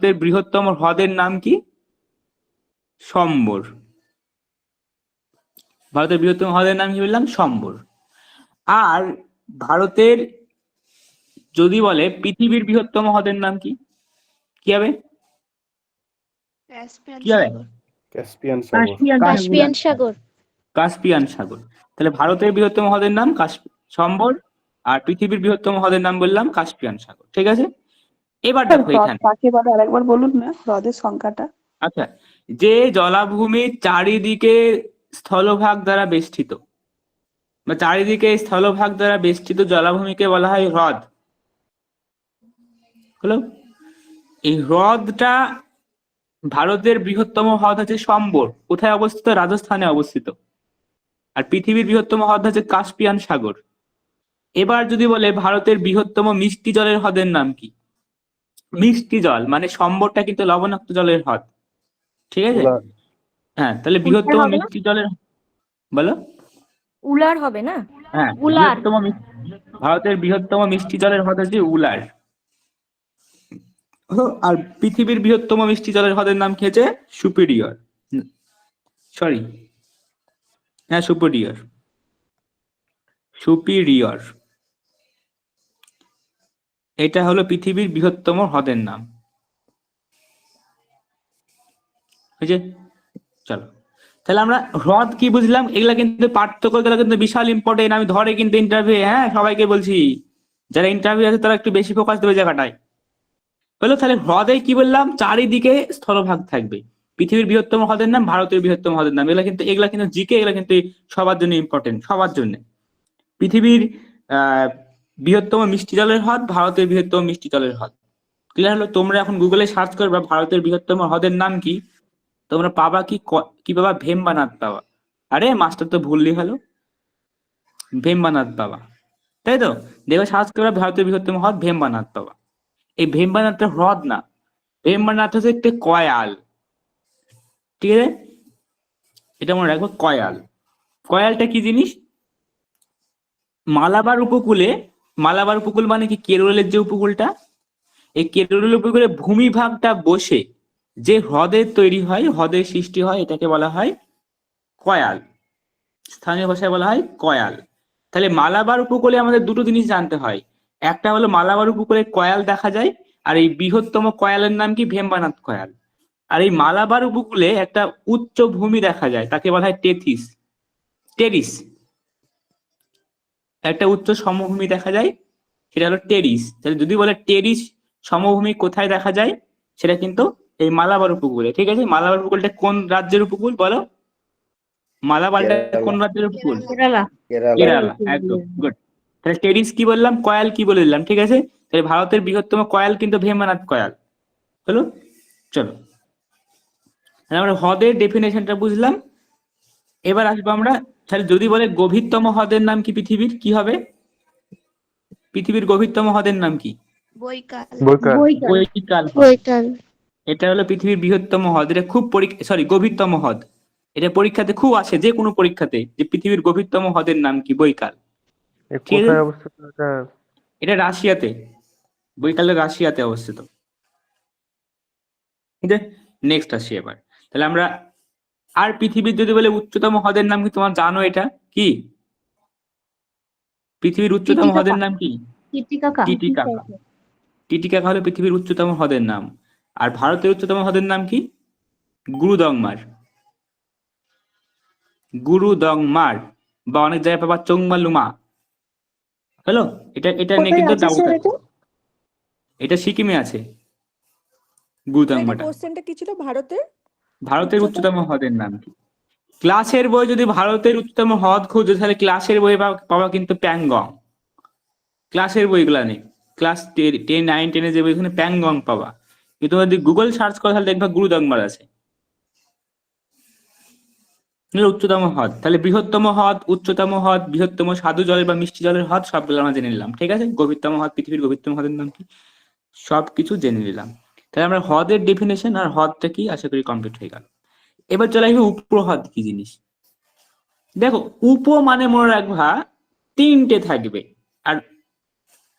ভারতের বৃহত্তম হ্রদের নাম কি? সম্বর। ভারতের বৃহত্তম হ্রদের নাম কি বললাম? সম্বর। আর ভারতের যদি বলে পৃথিবীর বৃহত্তম হ্রদের নাম কি, কি হবে? ক্যাসপিয়ান কি হবে? সাগর। ক্যাসপিয়ান সাগর। কাস্পিয়ান সাগর। কাস্পিয়ান সাগর। তাহলে ভারতের বৃহত্তম হ্রদের নাম সম্বর, আর পৃথিবীর বৃহত্তম হ্রদের নাম বললাম কাস্পিয়ান সাগর। ঠিক আছে, এবার দেখো হ্রদ এখানে। কাকে বলে আরেকবার বলুন না, হ্রদের সংখ্যাটা। আচ্ছা, যে জলাভূমির চারিদিকে স্থলভাগ দ্বারা বেষ্টিত, বা চারিদিকে স্থলভাগ দ্বারা বেষ্টিত জলাভূমিকে বলা হয় হ্রদ। হলো, এই হ্রদটা ভারতের বৃহত্তম হ্রদ হচ্ছে সম্বর। কোথায় অবস্থিত? রাজস্থানে অবস্থিত। আর পৃথিবীর বৃহত্তম হ্রদ হচ্ছে কাস্পিয়ান সাগর। এবার যদি বলে ভারতের বৃহত্তম মিষ্টি জলের হ্রদের নাম কি? মিষ্টি জল মানে সম্বরটা কিন্তু লবণাক্ত জলের হ্রদ, ঠিক আছে? উলার। হ্যাঁ, তাহলে উলার বৃহত্তম হবে না? মিষ্টি জলের, বলো। উলার হবে না? হ্যাঁ, উলার। ভারতের বৃহত্তম মিষ্টি জলের হ্রদ হচ্ছে উলার। আর পৃথিবীর বৃহত্তম মিষ্টি জলের হ্রদের নাম কি হচ্ছে? সুপিরিয়র। সরি, হ্যাঁ সুপিরিয়র। সুপিরিয়র, এটা হলো পৃথিবীর বৃহত্তম হ্রদের নাম। বুঝে? চলো, তাহলে আমরা হ্রদ কি বুঝলাম, এগুলা কিন্তু পার্থক্য গুলো কিন্তু বিশাল ইম্পর্টেন্ট। আমি ধরে কিন্তু ইন্টারভিউ, হ্যাঁ সবাইকে বলছি, যারা ইন্টারভিউ আছে তারা একটু বেশি ফোকাস দেবে জায়গাটায়। হলো, তাহলে হ্রদে কি বললাম? চারিদিকে স্থলভাগ থাকবে। পৃথিবীর বৃহত্তম হ্রদের নাম, ভারতের বৃহত্তম হ্রদের নাম। এগুলা কিন্তু জিকে, এগুলা কিন্তু সবার জন্য ইম্পর্টেন্ট, সবার জন্য। পৃথিবীর বৃহত্তম মিষ্টি জলের হ্রদ, ভারতের বৃহত্তম মিষ্টি জলের হ্রদ। ক্লিয়ার হলো? তোমরা এখন গুগলে সার্চ করবা ভারতের বৃহত্তম হ্রদের নাম কি, তোমরা পাবা কি? কি পাবা? ভেম্বানাথ পাবা। আরে মাস্টার তো ভুললি হলো, ভেম্বানাথ পাবা, তাই তো? দেখো সার্চ করবা ভারতের বৃহত্তম হ্রদ, ভেম্বানাথ পাবা। এই ভেম্বানাথটা হ্রদ না, ভেম্বানাথ হচ্ছে একটা কয়াল, ঠিক আছে? এটা মনে রাখবো, কয়াল। কয়ালটা কি জিনিস? মালাবার উপকূলে, মালাবার উপকূল মানে কি? কেরলের যে উপকূলটা, এই কেরলের উপকূলে ভূমিভাগটা বসে যে হ্রদের তৈরি হয়, হ্রদের সৃষ্টি হয়, এটাকে বলা হয় কয়াল। স্থানীয় ভাষায় বলা হয় কয়াল। তাহলে মালাবার উপকূলে আমাদের দুটো জিনিস জানতে হয়। একটা হলো মালাবার উপকূলে কয়াল দেখা যায়, আর এই বৃহত্তম কয়ালের নাম কি? ভেম্বানাথ কয়াল। আর এই মালাবার উপকূলে একটা উচ্চ ভূমি দেখা যায়, তাকে বলা হয় টেথিস, টেরিস। একটা উচ্চ সমভূমি দেখা যায়, সেটা হলো টেরিস। তাহলে যদি বলে টেরিস সমভূমি কোথায় দেখা যায়, সেটা কিন্তু এই মালাবার উপকূলে। ঠিক আছে, মালাবার উপকূলটা কোন রাজ্যের উপকূল বলো? মালাবারটা কোন রাজ্যের উপকূল? কেরালা। কেরালা, একদম গুড। তাহলে টেরিস কি বললাম, কয়াল কি বলে দিলাম, ঠিক আছে? তাহলে ভারতের বৃহত্তম কয়াল কিন্তু ভেম্বানাথ কয়াল। হলো, চলো আমরা হ্রদের ডেফিনেশনটা বুঝলাম। এবার আসবো আমরা, তাহলে যদি বলে গভীরতম হ্রদের নাম কি পৃথিবীর, কি হবে? পৃথিবীর গভীরতম হ্রদের নাম কি? বৈকাল। বৈকাল হ্রদ। বৈকাল। এটা হলো পৃথিবীর বৃহত্তম হ্রদ। এটা খুব গভীরতম হ্রদ। এটা পরীক্ষাতে খুব আসে, যে কোনো পরীক্ষাতে, যে পৃথিবীর গভীরতম হ্রদের নাম কি? বৈকাল। ঠিক আছে, কোথায় অবস্থিত এটা? এটা রাশিয়াতে, বৈকালের রাশিয়াতে অবস্থিত। ঠিক আছে, নেক্সট আসি এবার। তাহলে আমরা, আর পৃথিবীর যদি বলে উচ্চতম হ্রদের নাম কি? তোমার জানো এটা কি? পৃথিবীর উচ্চতম হ্রদের নাম কি? টিটিকাকা। টিটিকাকা। টিটিকাকা হলো পৃথিবীর উচ্চতম হ্রদের নাম। আর ভারতের উচ্চতম হ্রদের নাম কি? গুরুদংমার। গুরুদংমার, বা অনেক জায়গায় পাবা চোংমালুমা। হ্যালো, এটা এটা নিয়ে কিন্তু ডাউট আছে। এটা সিকিমে আছে গুরুদংমাটা। কোশ্চেনটা কি ছিল ভারতের? ভারতের উচ্চতম হ্রদের নাম কি? ক্লাসের বই যদি ভারতের উচ্চতম হ্রদ খুঁজো, তাহলে ক্লাসের বই পাবা কিন্তু প্যাংগং। ক্লাসের বইগুলা নেই, ক্লাস 10, 9, 10 যে বইখানে প্যাংগং পাবা। কিন্তু যদি গুগল সার্চ করো তাহলে দেখবা গুরুদংমার আছে। উচ্চতম হ্রদ, তাহলে বৃহত্তম হ্রদ, উচ্চতম হ্রদ, বৃহত্তম স্বাদু জলের বা মিষ্টি জলের হ্রদ, সবগুলো আমরা জেনে নিলাম। ঠিক আছে, গভীরতম হ্রদ, পৃথিবীর গভীরতম হ্রদের নাম কি, সবকিছু জেনে নিলাম। তাহলে আমরা হ্রদের ডেফিনেশন আর হ্রদটা কি আশা করি কমপ্লিট হয়ে গেল। এবার চলে আসবে উপহ্রদ কি জিনিস। দেখো, মানে মনে রাখবা তিনটে থাকবে, আর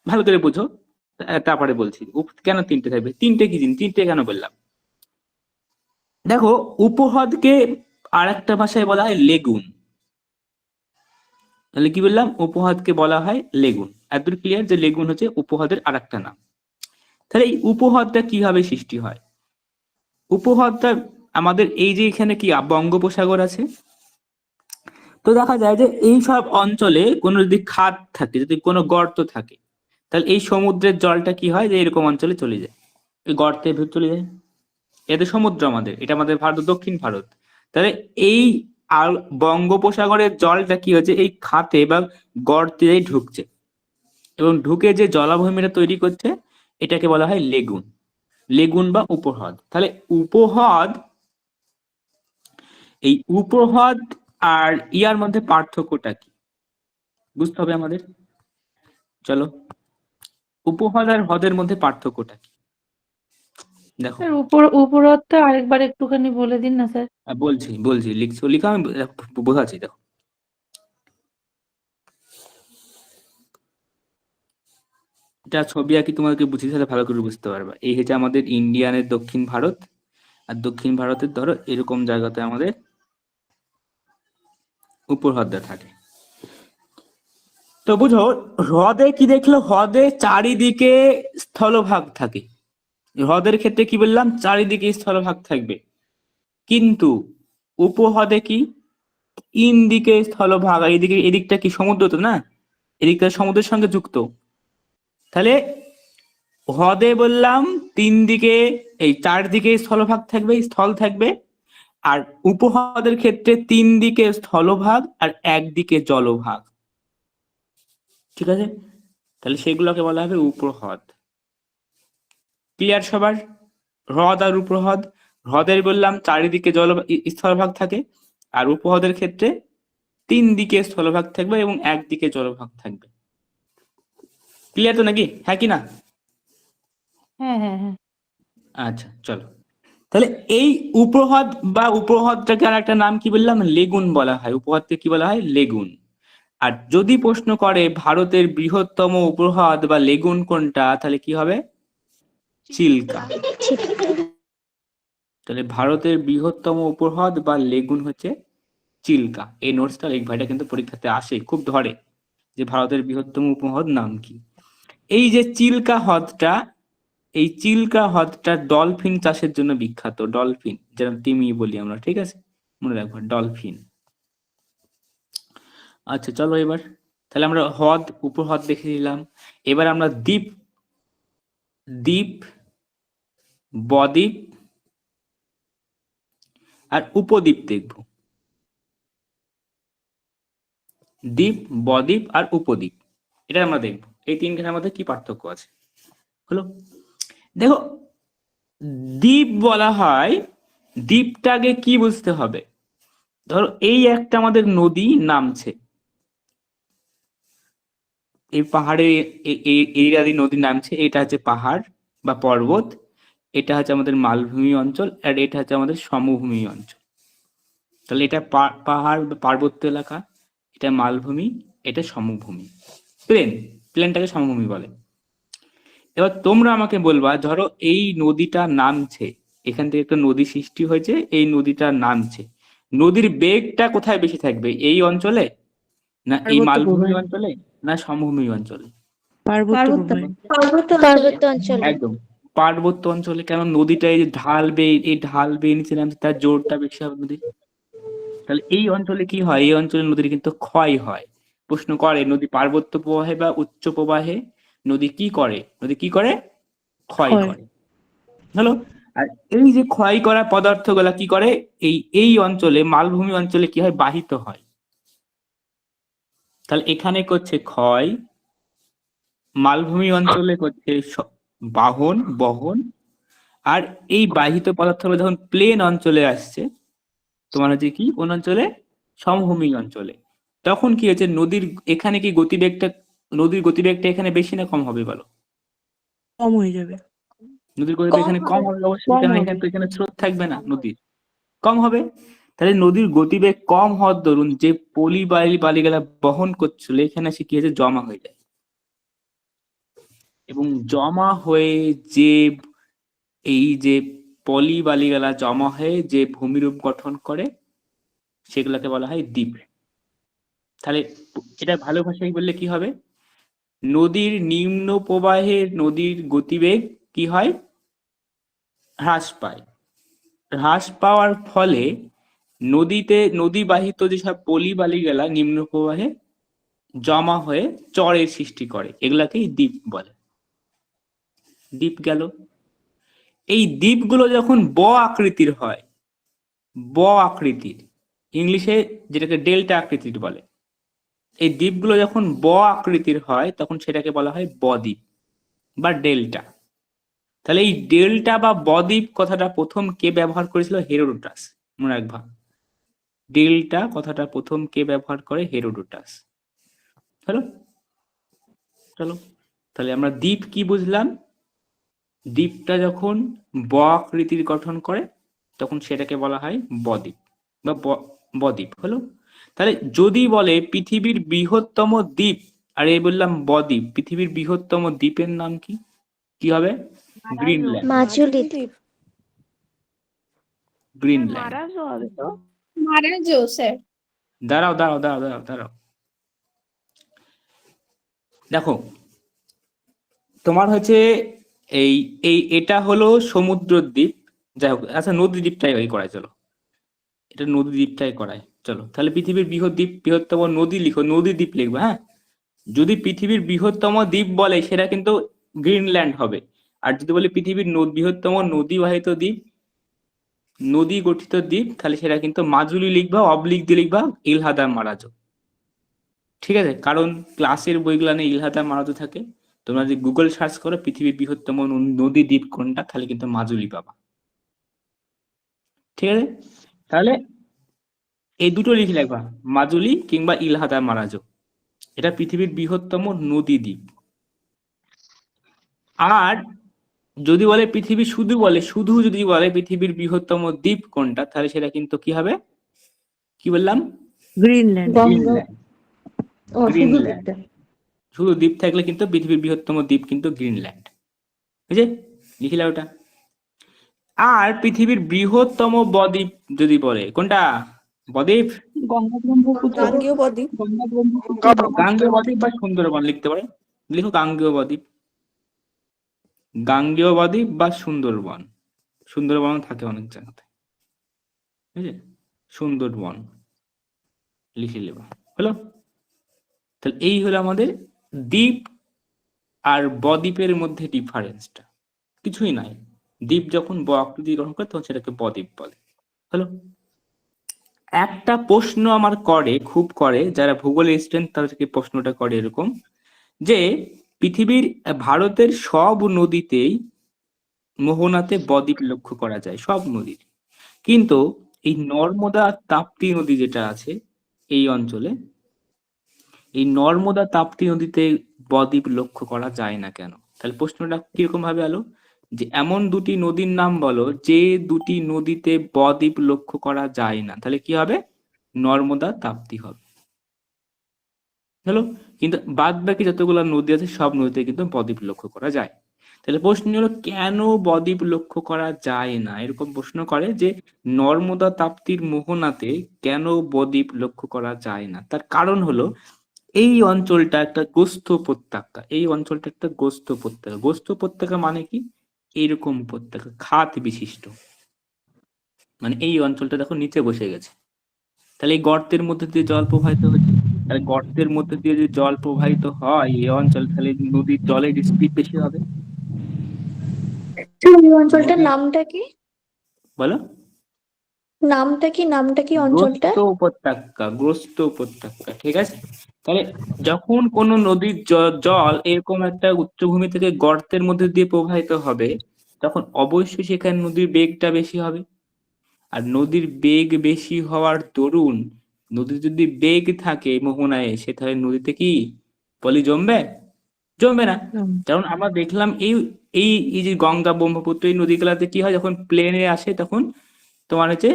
ভালো করে বুঝো। তারপরে বলছি কেন তিনটে থাকবে, তিনটে কি জিনিস, তিনটে কেন বললাম। দেখো উপহ্রদকে আর একটা ভাষায় বলা হয় লেগুন। তাহলে কি বললাম, উপহ্রদকে বলা হয় লেগুন। এতদূর ক্লিয়ার যে লেগুন হচ্ছে উপহ্রদের আর একটা নাম। তাহলে এই উপহ্রদটা কিভাবে সৃষ্টি হয়? উপহ্রদটা আমাদের এই যে এখানে কি বঙ্গোপসাগর আছে, তো দেখা যায় যে এই সব অঞ্চলে কোনো যদি খাদ থাকে, যদি কোনো গর্ত থাকে, তাহলে এই সমুদ্রের জলটা কি হয় যে এরকম অঞ্চলে চলে যায়, এই গর্তের ভিতর চলে যায়। এটা সমুদ্র আমাদের, এটা আমাদের ভারত, দক্ষিণ ভারত। তাহলে এই আর বঙ্গোপসাগরের জলটা কি হচ্ছে এই খাতে বা গর্তে ঢুকছে, এবং ঢুকে যে জলাভূমিটা তৈরি করছে এটাকে বলা হয় লেগুন। লেগুন বা উপহ্রদ। তাহলে উপহ্রদ, এই উপহ্রদ আর ইয়ার মধ্যে পার্থক্যটা কি বুঝতে হবে আমাদের। চলো, উপহ্রদ আর হ্রদের মধ্যে পার্থক্যটা কি দেখো। স্যার উপরটা আরেকবার একটুখানি বলে দিন না স্যার। বলছি বলছি, লিখছো, লিখো, আমি বোঝাচ্ছি। দেখো, এটা ছবি আঁকি তোমাকে বুঝিয়ে তাহলে ভালো করে বুঝতে পারবা। এই হচ্ছে আমাদের ইন্ডিয়ানের দক্ষিণ ভারত, আর দক্ষিণ ভারতের ধরো এরকম জায়গাতে আমাদের উপহ্রদটা থাকে। তো বুঝো, হ্রদে কি দেখলো, হ্রদে চারিদিকে স্থলভাগ থাকে। হ্রদের ক্ষেত্রে কি বললাম, চারিদিকে স্থলভাগ থাকবে। কিন্তু উপহ্রদে কি, তিন দিকে স্থলভাগ, আর এদিকে এদিকটা কি সমুদ্র, তো না, এদিকটা সমুদ্রের সঙ্গে যুক্ত। তাহলে হ্রদে বললাম তিন দিকে, এই চারদিকে স্থলভাগ থাকবে, স্থল থাকবে। আর উপহ্রদের ক্ষেত্রে তিন দিকে স্থলভাগ আর একদিকে জলভাগ। ঠিক আছে, তাহলে সেগুলোকে বলা হবে উপহ্রদ। ক্লিয়ার সবার? হ্রদ আর উপহ্রদ, হ্রদের বললাম চারিদিকে স্থলভাগ থাকে, আর উপহ্রদের ক্ষেত্রে তিন দিকে স্থলভাগ থাকবে এবং একদিকে জলভাগ থাকবে। ক্লিয়ার তো নাকি, হ্যাঁ কি না? হ্যাঁ হ্যাঁ হ্যাঁ। আচ্ছা চলো, তাহলে এই উপহ্রদ বা উপহ্রদটাকে আর একটা নাম কি বললাম, লেগুন বলা হয়। উপহ্রদকে কি বলা হয়, লেগুন। আর যদি প্রশ্ন করে ভারতের বৃহত্তম উপহ্রদ বা লেগুন কোনটা, তাহলে কি হবে, চিল্কা। তাহলে ভারতের বৃহত্তম উপহ্রদ বা লেগুন হচ্ছে চিল্কা। এই নোটসটা লিখবা, এটা কিন্তু পরীক্ষাতে আসে, খুব ধরে, যে ভারতের বৃহত্তম উপহ্রদ নাম কি। এই যে চিল্কা হ্রদটা, এই চিল্কা হ্রদটা ডলফিন চাষের জন্য বিখ্যাত। ডলফিন, যেরকম তিমি বলি আমরা, ঠিক আছে, মনে রাখবো, ডলফিন। আচ্ছা চলো এবার, তাহলে আমরা হ্রদ উপহ্রদ দেখে নিলাম। এবার আমরা দ্বীপ, দ্বীপ, বদ্বীপ আর উপদ্বীপ দেখব। দ্বীপ, বদ্বীপ আর উপদ্বীপ, এটা আমরা দেখবো। এই তিনখানের মধ্যে কি পার্থক্য আছে হলো। দেখো, দ্বীপ বলা হয়, দ্বীপটাকে কি বুঝতে হবে, ধরো এই একটা আমাদের নদী নামছে, এই পাহাড়ে এই নদী নামছে, এটা হচ্ছে পাহাড় বা পর্বত, এটা হচ্ছে আমাদের মালভূমি অঞ্চল, আর এটা হচ্ছে আমাদের সমভূমি অঞ্চল। তাহলে এটা পাহাড় বা পার্বত্য এলাকা, এটা মালভূমি, এটা সমভূমি। প্লেন, প্লেনটাকে সমভূমি বলে। এবার তোমরা আমাকে বলবা, ধরো এই নদীটা নামছে, এখান থেকে একটা নদী সৃষ্টি হয়েছে, এই নদীটা নামছে, নদীর বেগটা কোথায় বেশি থাকবে, এই অঞ্চলে না এই পার্বত্য মালভূমি ভূমি। অঞ্চলে না সমভূমি অঞ্চলে? পার্বত্য ভূমি। পার্বত্য অঞ্চলে। একদম পার্বত্য অঞ্চলে। কেন, নদীটা এই যে ঢালবে, এই ঢালবে নিচে নামছে, তার জোরটা বেশি হবে নদীর। তাহলে এই অঞ্চলে কি হয়, এই অঞ্চলে নদীর কিন্তু ক্ষয় হয়। প্রশ্ন করে, নদী পার্বত্য প্রবাহে বা উচ্চ প্রবাহে নদী কি করে, নদী কি করে, ক্ষয় ক্ষয়। করে। হলো। আর এই যে ক্ষয় করা পদার্থগুলা কি করে, এই অঞ্চলে মালভূমি অঞ্চলে কি হয়, বাহিত হয়। তাহলে এখানে করছে ক্ষয়, মালভূমি অঞ্চলে করছে বহন। আর এই বাহিত পদার্থগুলো যখন প্লেন অঞ্চলে আসছে, তোমার হচ্ছে কি কোন অঞ্চলে, সমভূমি অঞ্চলে, তখন কি হচ্ছে, নদীর এখানে কি গতিবেগটা, নদীর গতিবেগটা এখানে বেশি না কম হবে বলো? কম হয়ে যাবে। নদীর গতিবেগ এখানে কম হবে অবশ্যই, কম কারণ হবে। এখানে তো এখানে স্রোত থাকবে না, নদীর কম হবে। তাহলে নদীর গতিবেগ কম হওয়ার দরুন যে বালিগুলা বহন করছিল, এখানে এসে কি হয়েছে, জমা হয়ে যায়। এবং জমা হয়ে যে এই যে পলি বালিগালা জমা হয়ে যে ভূমিরূপ গঠন করে সেগুলোকে বলা হয় দ্বীপ। তাহলে এটা ভালো ভাষায় বললে কি হবে, নদীর নিম্ন প্রবাহের নদীর গতিবেগ কি হয়, হ্রাস পায়। হ্রাস পাওয়ার ফলে নদী বাহিত যেসব পলি বালিগালা নিম্ন প্রবাহে জমা হয়ে চরের সৃষ্টি করে, এগুলাকেই দ্বীপ বলে। দ্বীপ গেল। এই দ্বীপগুলো যখন আকৃতির হয়, আকৃতির, ইংলিশে যেটাকে ডেল্টা আকৃতির বলে, এই দ্বীপগুলো যখন আকৃতির হয় তখন সেটাকে বলা হয় বদ্বীপ বা ডেল্টা। তাহলে এই ডেল্টা বা বদ্বীপ কথাটা প্রথম কে ব্যবহার করেছিল, হেরোডোটাস। মনে রাখবা, ডেল্টা কথাটা প্রথম কে ব্যবহার করে, হেরোডোটাস। হলো? চলো, তাহলে আমরা দ্বীপ কি বুঝলাম, দ্বীপটা যখন আকৃতির গঠন করে তখন সেটাকে বলা হয় বদ্বীপ বা বদ্বীপ। হলো? তাহলে যদি বলে পৃথিবীর বৃহত্তম দ্বীপ, আর এই বললাম বদ্বীপ, পৃথিবীর বৃহত্তম দ্বীপের নাম কি, কি হবে, গ্রিনল্যান্ড। মাজুলি গ্রিনল্যান্ড। মারাজও হবে তো। মারাজো স্যার। দাঁড়াও দাঁড়াও দাঁড়াও দাঁড়াও দাঁড়াও, দেখো তোমার হচ্ছে এই এই এটা হলো সমুদ্র দ্বীপ, যাই হোক, আচ্ছা নদী দ্বীপটাই ওই করায়, চলো এটা নদী দ্বীপটাই করায়। চলো, তাহলে পৃথিবীর বৃহত্তম নদী লিখো, নদী দ্বীপ লিখবে। হ্যাঁ, যদি পৃথিবীর বৃহত্তম দ্বীপ বলে সেটা কিন্তু গ্রিনল্যান্ড হবে। আর যদি বলে পৃথিবীর বৃহত্তম নদী বাহিত দ্বীপ, নদী গঠিত দ্বীপ, তাহলে সেটা কিন্তু মাজুলি লিখবা, অবলিক দিয়ে লিখবা ইলহাদা মারাজো। ঠিক আছে, কারণ ক্লাসের বইগুলানে ইলহাদা মারাজো থাকে। তোমরা যদি গুগল সার্চ করো পৃথিবীর বৃহত্তম নদী দ্বীপ কোনটা, তাহলে কিন্তু মাজুলি পাবা। ঠিক আছে, তাহলে এই দুটো লিখে রাখবা, মাজুলি কিংবা ইলহাদা মারাজো। এটা পৃথিবীর বৃহত্তম নদী দ্বীপ। আর যদি বলে পৃথিবী শুধু যদি বলে পৃথিবীর বৃহত্তম দ্বীপ কোনটা, তাহলে সেটা কিন্তু কি হবে, কি বললাম, গ্রিনল্যান্ড। গ্রিনল্যান্ড। গ্রিনল্যান্ড, শুধু দ্বীপ থাকলে কিন্তু পৃথিবীর বৃহত্তম দ্বীপ কিন্তু গ্রিনল্যান্ড। বুঝে লিখিলা ওটা। আর পৃথিবীর বৃহত্তম বদ্বীপ যদি বলে কোনটা, বদ্বীপ, গঙ্গা ব্রহ্মপুত্র। গাঙ্গেয় বদ্বীপ। গাঙ্গেয় বদ্বীপ বা সুন্দরবন লিখতে পারে, লিখো গাঙ্গেয় বদ্বীপ। গাঙ্গেয় বদ্বীপ বা সুন্দরবন, সুন্দরবন থাকে অনেক জায়গাতে, বুঝলে, সুন্দরবন লিখে নেবা। হলো? তাহলে এই হলো আমাদের দ্বীপ আর বদ্বীপের মধ্যে ডিফারেন্সটা, কিছুই নাই। দ্বীপ যখন আকৃতি গ্রহণ করে তখন সেটাকে বদ্বীপ বলে। হলো? একটা প্রশ্ন আমার খুব করে যারা ভূগোলের স্টুডেন্ট, তাদেরকে প্রশ্নটা করে এরকম, যে পৃথিবীর ভারতের সব নদীতেই মোহনাতে বদ্বীপ লক্ষ্য করা যায়, সব নদীর, কিন্তু এই নর্মদা তাপ্তি নদী যেটা আছে এই অঞ্চলে, এই নর্মদা তাপ্তি নদীতে বদ্বীপ লক্ষ্য করা যায় না কেন? তাহলে প্রশ্নটা কিরকম ভাবে এলো, যে এমন দুটি নদীর নাম বলো যে দুটি নদীতে বদ্বীপ লক্ষ্য করা যায় না, তাহলে কি হবে, নর্মদা তাপ্তি হবে। হলো? কিন্তু বাদ বাকি যতগুলো নদী আছে সব নদীতে কিন্তু বদ্বীপ লক্ষ্য করা যায়। তাহলে প্রশ্ন হলো কেন বদ্বীপ লক্ষ্য করা যায় না, এরকম প্রশ্ন করে যে নর্মদা তাপ্তির মোহনাতে কেন বদ্বীপ লক্ষ্য করা যায় না। তার কারণ হলো এই অঞ্চলটা একটা গোস্ত উপত্যকা, এই অঞ্চলটা একটা গোস্ত উপত্যকা। গোস্ত উপত্যকা মানে কি, এইরকম উপত্যকা, খাত বিশিষ্ট, মানে এই অঞ্চলটা দেখো নিচে বসে গেছে। তাহলে এই গর্তের মধ্যে দিয়ে জল প্রবাহিত হচ্ছে, তাহলে গর্তের মধ্যে দিয়ে যদি জল প্রবাহিত হয় এই অঞ্চল, তাহলে নদীর জলের স্পিড বেশি হবে। এই অঞ্চলটার নামটা কি? বলো, নামটা কি অঞ্চলটা? গ্রস্ত উপত্যকা। ঠিক আছে, তাহলে যখন কোন নদীর জল এরকম একটা উচ্চভূমি থেকে গর্তের মধ্যে দিয়ে প্রবাহিত হবে, তখন অবশ্যই সেখানে নদীর বেগটা বেশি হবে। আর নদীর বেগ বেশি হওয়ার দরুন, নদীর যদি বেগ থাকে মোহনায় এসে, তাহলে নদীতে কি পলি জমবে? জমবে না। কারণ আমরা দেখলাম এই এই এই যে গঙ্গা ব্রহ্মপুত্র এই নদীগুলাতে কি হয়, যখন প্লেনে আসে তখন তোমার হচ্ছে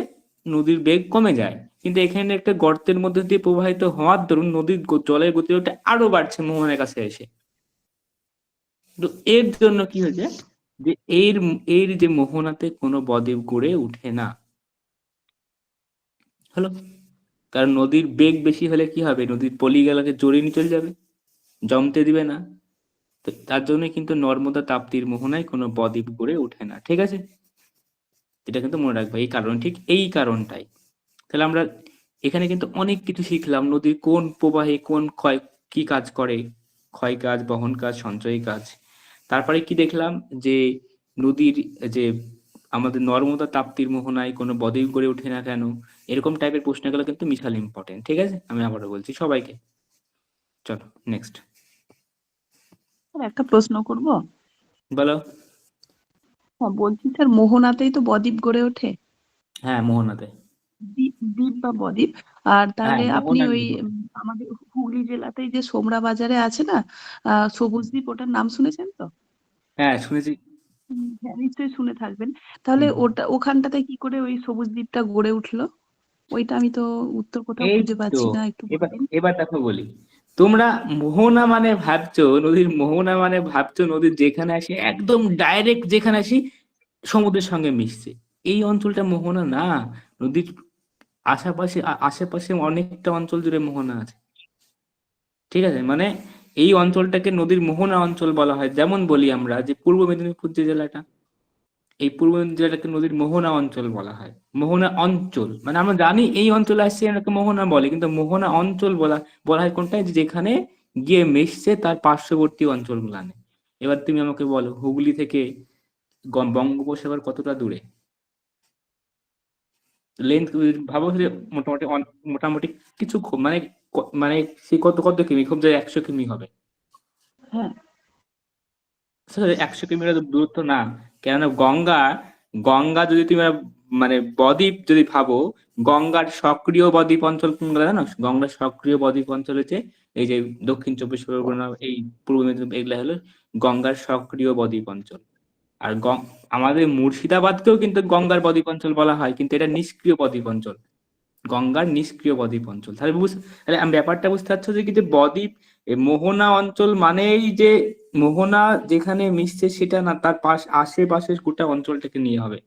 নদীর বেগ কমে যায়, কিন্তু এখানে একটা গর্তের মধ্যে দিয়ে প্রবাহিত হওয়ার দরুন নদীর জলের গতিবেগটা আরো বাড়ছে মোহনার কাছে এসে। তো এর জন্য কি হয়েছে যে এর এর যে মোহনাতে কোনো বদ্বীপ গড়ে উঠে না। হলো, কারণ নদীর বেগ বেশি হলে কি হবে, নদীর পলিগুলোকে জড়িয়ে নিয়ে চলে যাবে, জমতে দিবে না। তো তার জন্য কিন্তু নর্মদা তাপ্তির মোহনায় কোনো বদ্বীপ গড়ে ওঠে না। ঠিক আছে, এটা কিন্তু মনে রাখবে, এই কারণ, ঠিক এই কারণটাই। তাহলে আমরা এখানে কিন্তু অনেক কিছু শিখলাম, নদীর কোন প্রবাহে কোন ক্ষয় কি কাজ করে, ক্ষয় কাজ, বহন কাজ, সঞ্চয় কাজ। তারপরে কি দেখলাম যে নদীর যে আমাদের নর্মদা তাপ্তির মোহনায় কোনো বদ্বীপ গড়ে ওঠে না কেন, এরকম টাইপের প্রশ্নগুলো কিন্তু বিশাল ইম্পর্টেন্ট। ঠিক আছে, আমি আবারও বলছি সবাইকে। চলো নেক্সট স্যার, একটা প্রশ্ন করব। বলো। হ্যাঁ, বলছি স্যার, মোহনাতেই তো বদ্বীপ গড়ে ওঠে, হ্যাঁ, মোহনাতে। দ্বীপ দ্বীপ বা বদ্বীপ। আর হ্যাঁ, তাহলে আপনি মোহনার ওই দ্বীপ। আমাদের হুগলি জেলাতেই যে সোমরা বাজারে আছে না, সবুজ দ্বীপ, ওটার নাম শুনেছেন তো? হ্যাঁ, শুনেছি। হ্যাঁ, নিশ্চয়ই শুনে থাকবেন। তাহলে হুম। ওখানটাতে কি করে ওই সবুজ দ্বীপটা গড়ে উঠলো? ওইটা আমি তো উত্তর কোথাও এই খুঁজে তো, পাচ্ছি না, একটু এবার বলবেন? এবার দেখো বলি, তোমরা মোহনা মানে ভাবছো নদীর, মোহনা মানে ভাবছো নদীর যেখানে আসি একদম ডাইরেক্ট, যেখানে আসি সমুদ্রের সঙ্গে মিশছে, এই অঞ্চলটা মোহনা না। নদীর আশেপাশে আশেপাশে অনেকটা অঞ্চল জুড়ে মোহনা আছে। ঠিক আছে, মানে এই অঞ্চলটাকে নদীর মোহনা অঞ্চল বলা হয়। যেমন বলি আমরা যে পূর্ব মেদিনীপুর যে জেলাটা, এই পূর্ব মেদিনীপুর জেলাটাকে নদীর মোহনা অঞ্চল বলা হয়। মোহনা অঞ্চল মানে আমরা জানি এই অঞ্চলে আসছে এটাকে মোহনা বলে, কিন্তু মোহনা অঞ্চল বলা বলা হয় কোনটা, যে যেখানে গিয়ে মিশছে তার পার্শ্ববর্তী অঞ্চলগুলো। এবার তুমি আমাকে বলো হুগলি থেকে বঙ্গোপসাগর কতটা দূরে, লেন্থ ভাবো যে মোটামুটি মোটামুটি কিছু মানে মানে সে কত কত কিমি, খুব যায় 100 কিমি হবে। হ্যাঁ। 100 কিলোমিটার দূরত্ব না, কেননা গঙ্গা, গঙ্গা যদি তুমি মানে বদ্বীপ যদি ভাবো, গঙ্গার সক্রিয় বদ্বীপ অঞ্চল কোনগুলো জানো? গঙ্গার সক্রিয় বদ্বীপ অঞ্চল হচ্ছে এই যে দক্ষিণ চব্বিশ পরগনা, এই পূর্ব মেদিনীপুর, এগুলা হলো গঙ্গার সক্রিয় বদ্বীপ অঞ্চল। আর আমাদের মুর্শিদাবাদকেও কিন্তু গঙ্গার বদ্বীপ অঞ্চল বলা হয়, কিন্তু এটা নিষ্ক্রিয় বদ্বীপ অঞ্চল, গঙ্গার নিষ্ক্রিয় বদ্বীপ অঞ্চল। তাহলে তাহলে আমি ব্যাপারটা বুঝতে পারছো যে কিন্তু বদ্বীপ, মোহনা অঞ্চল মানেই যে মোহনা যেখানে মিশছে সেটা না, তার আশেপাশে গোটা অঞ্চলটাকে নিয়ে হবে।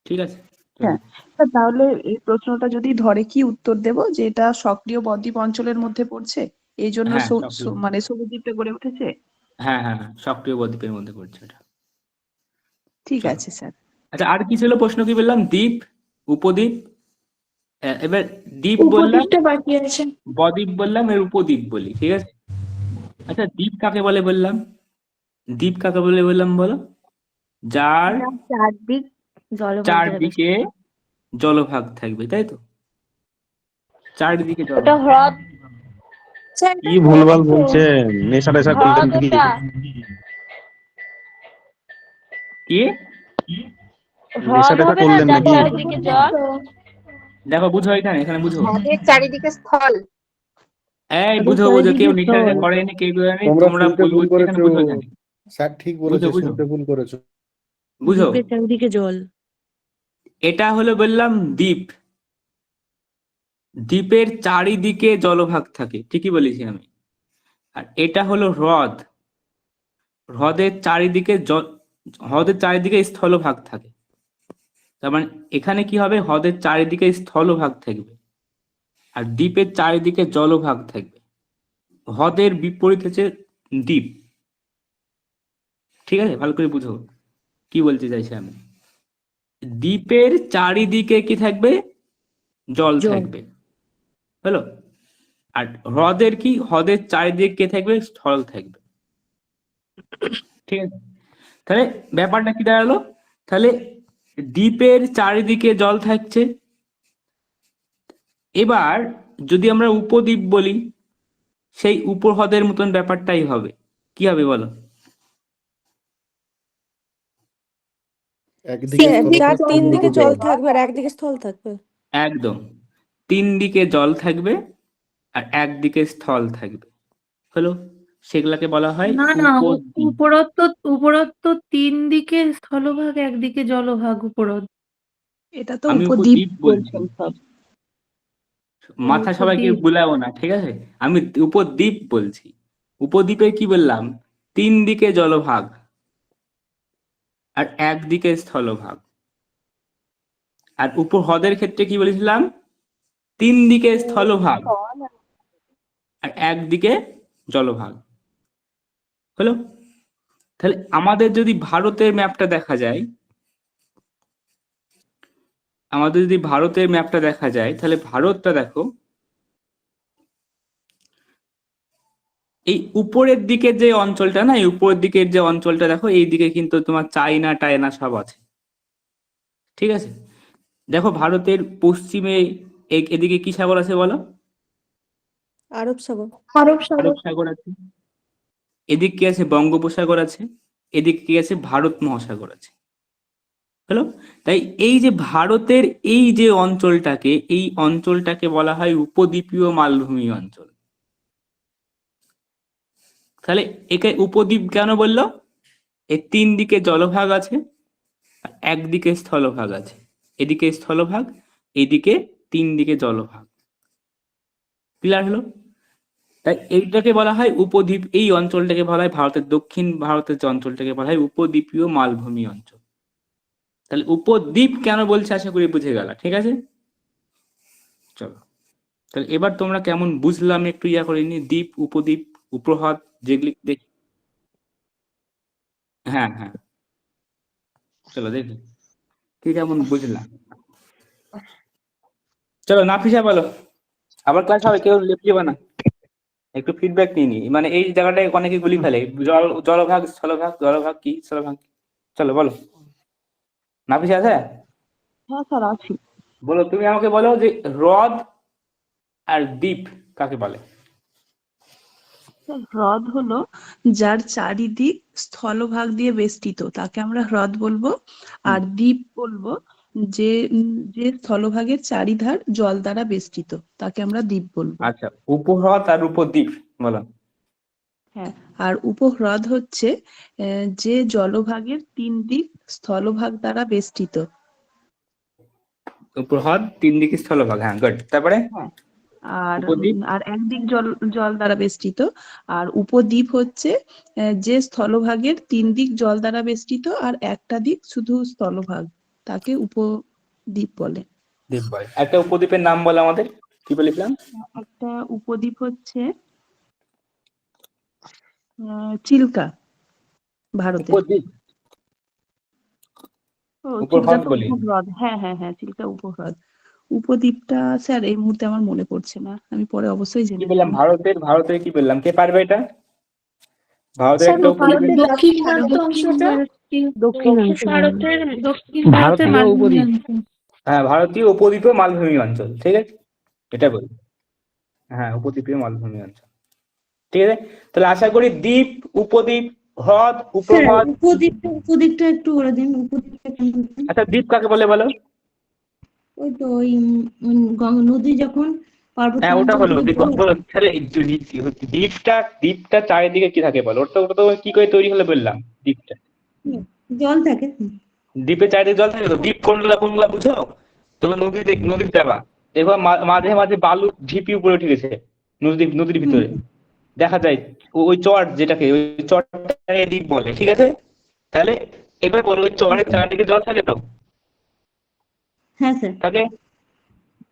ঠিক আছে, চলো। হ্যাঁ স্যার, তাহলে এই প্রশ্নটা যদি ধরে, কি উত্তর দেব, যে এটা সক্রিয় বদ্বীপ অঞ্চলের মধ্যে পড়ছে, এই জন্য হ্যাঁ, সক্রিয়, মানে সবুজ দ্বীপটা গড়ে উঠেছে? হ্যাঁ হ্যাঁ হ্যাঁ, সক্রিয় বদ্বীপের মধ্যে পড়ছে এটা। ঠিক চলো, আছে স্যার। আচ্ছা আর কি ছিল প্রশ্ন, কি বললাম? দ্বীপ, উপদ্বীপ। এবার দ্বীপ বললাম, উপদ্বীপটা বাকি আছে। বদ্বীপ বললাম, এর উপদ্বীপ বলি। ঠিক আছে, আচ্ছা দ্বীপ কাকে বলে বললাম? দ্বীপ কাকে বলে বললাম বলো? যার যার চারদিক জলভাগ ধরে বেশি। চারদিকে জলভাগ থাকবে, তাই তো? চারিদিকে ওটা জলভাগ। হ্রদ। স্যার কি এটা হ্রদ ভুলভাল তো। বলছেন, নেশা টেশা করলেন হ্রদ নাকি? ওটা। কি? নেশা হ্রদ টেশা হবে না, করলেন যার নাকি? চারিদিকে উপদ্বীপ জল। তো। দেখো বুঝো, এখানে এখানে বুঝো, নদের চারিদিকে স্থল। এই তাদের বুঝো বুঝো, কেউ চারিদিকে নিশা স্থল। করেনি, কেউ করেনি, তোমরা তোমরা শুনতে ভুল ভুল বুঝছো, এখানে করেছো। বুঝো, এখানে স্যার ঠিক বুঝো বলেছে, বুঝো শুনতে ভুল করেছো। বুঝো। দ্বীপের চারিদিকে জল। এটা হলো বললাম দ্বীপ, দ্বীপের চারিদিকে জলভাগ থাকে, ঠিকই বলেছি আমি। আর এটা হলো হ্রদ, হ্রদের চারিদিকে হ্রদের চারিদিকে স্থলভাগ থাকে। তার মানে এখানে কি হবে, হ্রদের চারিদিকে স্থলভাগ থাকবে আর দ্বীপের চারিদিকে জলভাগ থাকবে। হ্রদের বিপরীত হচ্ছে দ্বীপ। ঠিক আছে, ভালো করে বুঝো কি বলতে চাইছি আমি। দ্বীপের চারিদিকে কি থাকবে? জল জল। থাকবে, হলো। আর হ্রদের কি, হ্রদের চারিদিকে কে থাকবে? স্থল থাকবে। ঠিক আছে, তাহলে ব্যাপারটা কি দাঁড়ালো? তাহলে দ্বীপের চারিদিকে জল থাকছে। এবার যদি আমরা উপদ্বীপ বলি, সেই উপহ্রদের মতন ব্যাপারটাই হবে। কি হবে বলো? একদিকে যার স্থলভাগ, তিন দিকে অন্যদিকে জল জল। থাকবে আর একদিকে স্থল থাকবে। একদম, তিন দিকে জল থাকবে আর একদিকে স্থল থাকবে, হলো। সেগুলাকে বলা হয় না না, উপদ্বীপ। উপরত্ব তিন দিকে স্থলভাগ, একদিকে জলভাগ উপরত। এটা তো আমি উপদ্বীপ উপদ্বীপ বলছি, বলছেন সব। মাথা সবাইকে উপদ্বীপ। বুলাবো না, ঠিক আছে? আমি উপদ্বীপ বলছি, উপদ্বীপে কি বললাম, 3 দিকে জলভাগ আর একদিকে স্থলভাগ। আর উপহ্রদের ক্ষেত্রে কি বলেছিলাম, 3 দিকে স্থলভাগ আর একদিকে জলভাগ। হলো? তাহলে আমাদের যদি ভারতের ম্যাপটা দেখা যায়, তাহলে ভারতটা দেখো, এই উপরের দিকের যে অঞ্চলটা না, এই উপরের দিকের যে অঞ্চলটা দেখো, এই দিকে কিন্তু তোমার চাইনা টায়না সব আছে, ঠিক আছে? দেখো ভারতের পশ্চিমে এদিকে কি সাগর আছে বলো? আরব সাগর। আরব সাগর। আরব সাগর আছে। এদিক কি আছে? বঙ্গোপসাগর আছে। এদিক কি আছে? ভারত মহাসাগর আছে। হলো? তাই এই যে ভারতের এই যে অঞ্চলটাকে, এই অঞ্চলটাকে বলা হয় উপদ্বীপীয় মালভূমি অঞ্চল। তাহলে একে উপদ্বীপ কেন বললো? এর 3 দিকে জলভাগ আছে আর একদিকে স্থলভাগ আছে। এদিকে স্থলভাগ, এদিকে 3 দিকে জলভাগ। ক্লিয়ার হলো? তাই এইটাকে বলা হয় উপদ্বীপ। এই অঞ্চলটাকে বলা হয়, ভারতের দক্ষিণ ভারতের যে অঞ্চলটাকে বলা হয় উপদ্বীপীয় মালভূমি অঞ্চল। তাহলে উপদ্বীপ কেন বলছে আশা করি বুঝে গেল, ঠিক আছে? চলো, তাহলে এবার তোমরা কেমন বুঝলাম একটু ইয়া করে নি, দ্বীপ, উপদ্বীপ, উপহ্রদ যেগুলি দেখি। হ্যাঁ হ্যাঁ, চলো দেখি কি কেমন বুঝলাম। চলো নাফিসা বলো, আবার ক্লাস হবে, কেউ লিখবে না, একটু ফিডব্যাক নিয়ে নি। মানে এই জায়গাটায় অনেকে গুলি ফেলে, জলভাগ স্থলভাগ, জলভাগ কি স্থলভাগ কি। চলো বলো, নাফিসা আছে? হ্যাঁ স্যার আছি। বলো, তুমি আমাকে বলো যে হ্রদ আর দ্বীপ কাকে বলে? হ্রদ হলো যার চারিদিক স্থলভাগ দিয়ে বেষ্টিত, তাকে আমরা হ্রদ বলবো। আর দ্বীপ বলবো যে স্থলভাগের চারিধার জল দ্বারা বেষ্টিত, তাকে আমরা দ্বীপ বলবো। আচ্ছা, উপহ্রদ আর উপদ্বীপ বলো। হ্যাঁ, আর উপহ্রদ হচ্ছে যে জলভাগের 3 দিক স্থলভাগ দ্বারা বেষ্টিত। উপহ্রদ 3 দিকে স্থলভাগ, হ্যাঁ গুড। তারপরে হ্যাঁ, আর উপদ্বীপ? আর একদিক জল জল দ্বারা বেষ্টিত। আর উপদ্বীপ হচ্ছে যে স্থলভাগের 3 দিক জল দ্বারা বেষ্টিত আর একটা দিক শুধু স্থলভাগ, তাকে উপদ্বীপ বলে। দ্বীপ বলে। একটা উপদ্বীপের নাম বলো আমাদের, কি বলেছিলাম? একটা উপদ্বীপ হচ্ছে চিল্কা, ভারতের। উপদ্বীপ, চিল্কা উপহ্রদ তো বলি। উপহ্রদ। হ্যাঁ হ্যাঁ হ্যাঁ, চিল্কা উপহ্রদ। উপদ্বীপটা স্যার এই মুহূর্তে আমার মনে পড়ছে না, আমি পরে অবশ্যই কি জেনে বললাম? নেব। ভারতের কি বললাম, কে পারবে এটা? ভারতের স্যার একটা উপদ্বীপ। ভারতের দক্ষিণ প্রান্ত অংশটা, দক্ষিণ অংশ। দক্ষিণ ভারতের ভারতীয় মালভূমি উপদ্বীপ। অঞ্চল। হ্যাঁ, ভারতীয় উপদ্বীপীয় মালভূমি অঞ্চল, ঠিক আছে, এটা বলি। হ্যাঁ, উপদ্বীপীয় মালভূমি অঞ্চল, ঠিক আছে। তাহলে আশা করি দ্বীপ, উপদ্বীপ, হ্রদ, স্যার উপহ্রদ। উপদ্বীপটা একটু বলে দিন, উপদ্বীপটা কেমন? আচ্ছা, দ্বীপ কাকে বলে বলো? ওই তো ওই নদী যখন পার্বত্য হ্যাঁ, ওটা অঞ্চল হলো থেকে বলো। তাহলে এই দ্বীপটা চারিদিকে কি থাকে বলো? ওটা তো কি করে তৈরি হলো বললাম, দ্বীপটা। জল থাকে। দ্বীপের চারিদিকে জল থাকে তো। দ্বীপ কোনগুলা বুঝো? তোমরা নদীর যাবা, দেখো মাঝে মাঝে বালু ঢিপি উপরে উঠে গেছে নদীর ভিতরে দেখা যায়। ওই চর, যেটাকে ওই চরটাকে দ্বীপ বলে, ঠিক আছে। তাহলে এবার বলো, ওই চরের চারিদিকে জল থাকে তো? হ্যাঁ স্যার। থাকে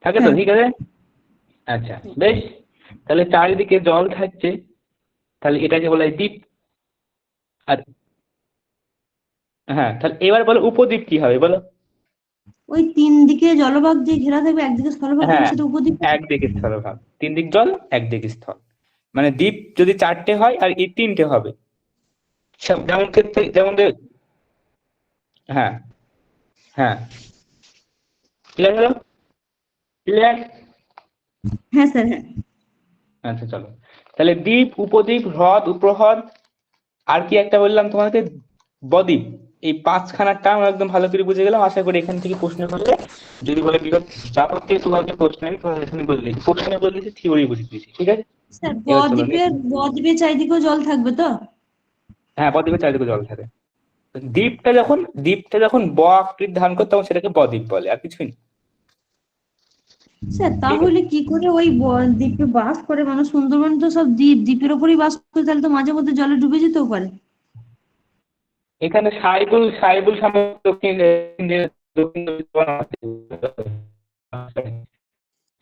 থাকে তো, হ্যাঁ। ঠিক আছে। আচ্ছা বেশ, তাহলে চারিদিকে জল থাকছে, তাহলে এটাকে বলা হয় দ্বীপ। আর হ্যাঁ, তাহলে এবার বলো উপদ্বীপ কি হবে বলো? ওই 3 দিকে জলভাগ যে ঘেরা থাকবে, একদিকে স্থলভাগ থাকবে, হ্যাঁ, সেটা উপদ্বীপ। একদিকে স্থলভাগ, 3 দিক জল, একদিকে স্থল। মানে দ্বীপ যদি 4টে হয় আর এই 3টে হবে, যেমন ক্ষেত্রে যেমন হ্যাঁ হ্যাঁ, ক্লিয়ার হলো? ক্লিয়ার? হ্যাঁ স্যার, হ্যাঁ। আচ্ছা চলো, তাহলে দ্বীপ, উপদ্বীপ, হ্রদ, উপহ্রদ, আর কি একটা বললাম তোমাকে, বদ্বীপ। এই 5খানা টার্ম একদম ভালো করে বুঝে গেলাম। আশা করি এখান থেকে প্রশ্ন করলে, যদি বলে বিগত চাপক থেকে তোমাকে প্রশ্ন, আমি তোমাকে এখানে বলে দিচ্ছি, প্রশ্নে বলে দিচ্ছি, থিওরি বুঝিয়ে দিচ্ছি, ঠিক আছে। স্যার এবার চলো বদ্বীপের চারিদিকেও জল থাকবে তো? হ্যাঁ, বদ্বীপের চারিদিকে জল থাকে। দ্বীপটা যখন ব আকৃতি ধারণ করে তখন সেটাকে বদ্বীপ বলে, আর কিছুই না। স্যার তাহলে কি করে ওই দ্বীপে বাস করে মানুষ? সুন্দরবন তো সব দ্বীপের উপরেই বাস করে, তাহলে তো মাঝে মধ্যে জলে ডুবে যেতেও পারে। এখানে সাইবুল সামনে দক্ষিণ দক্ষিণ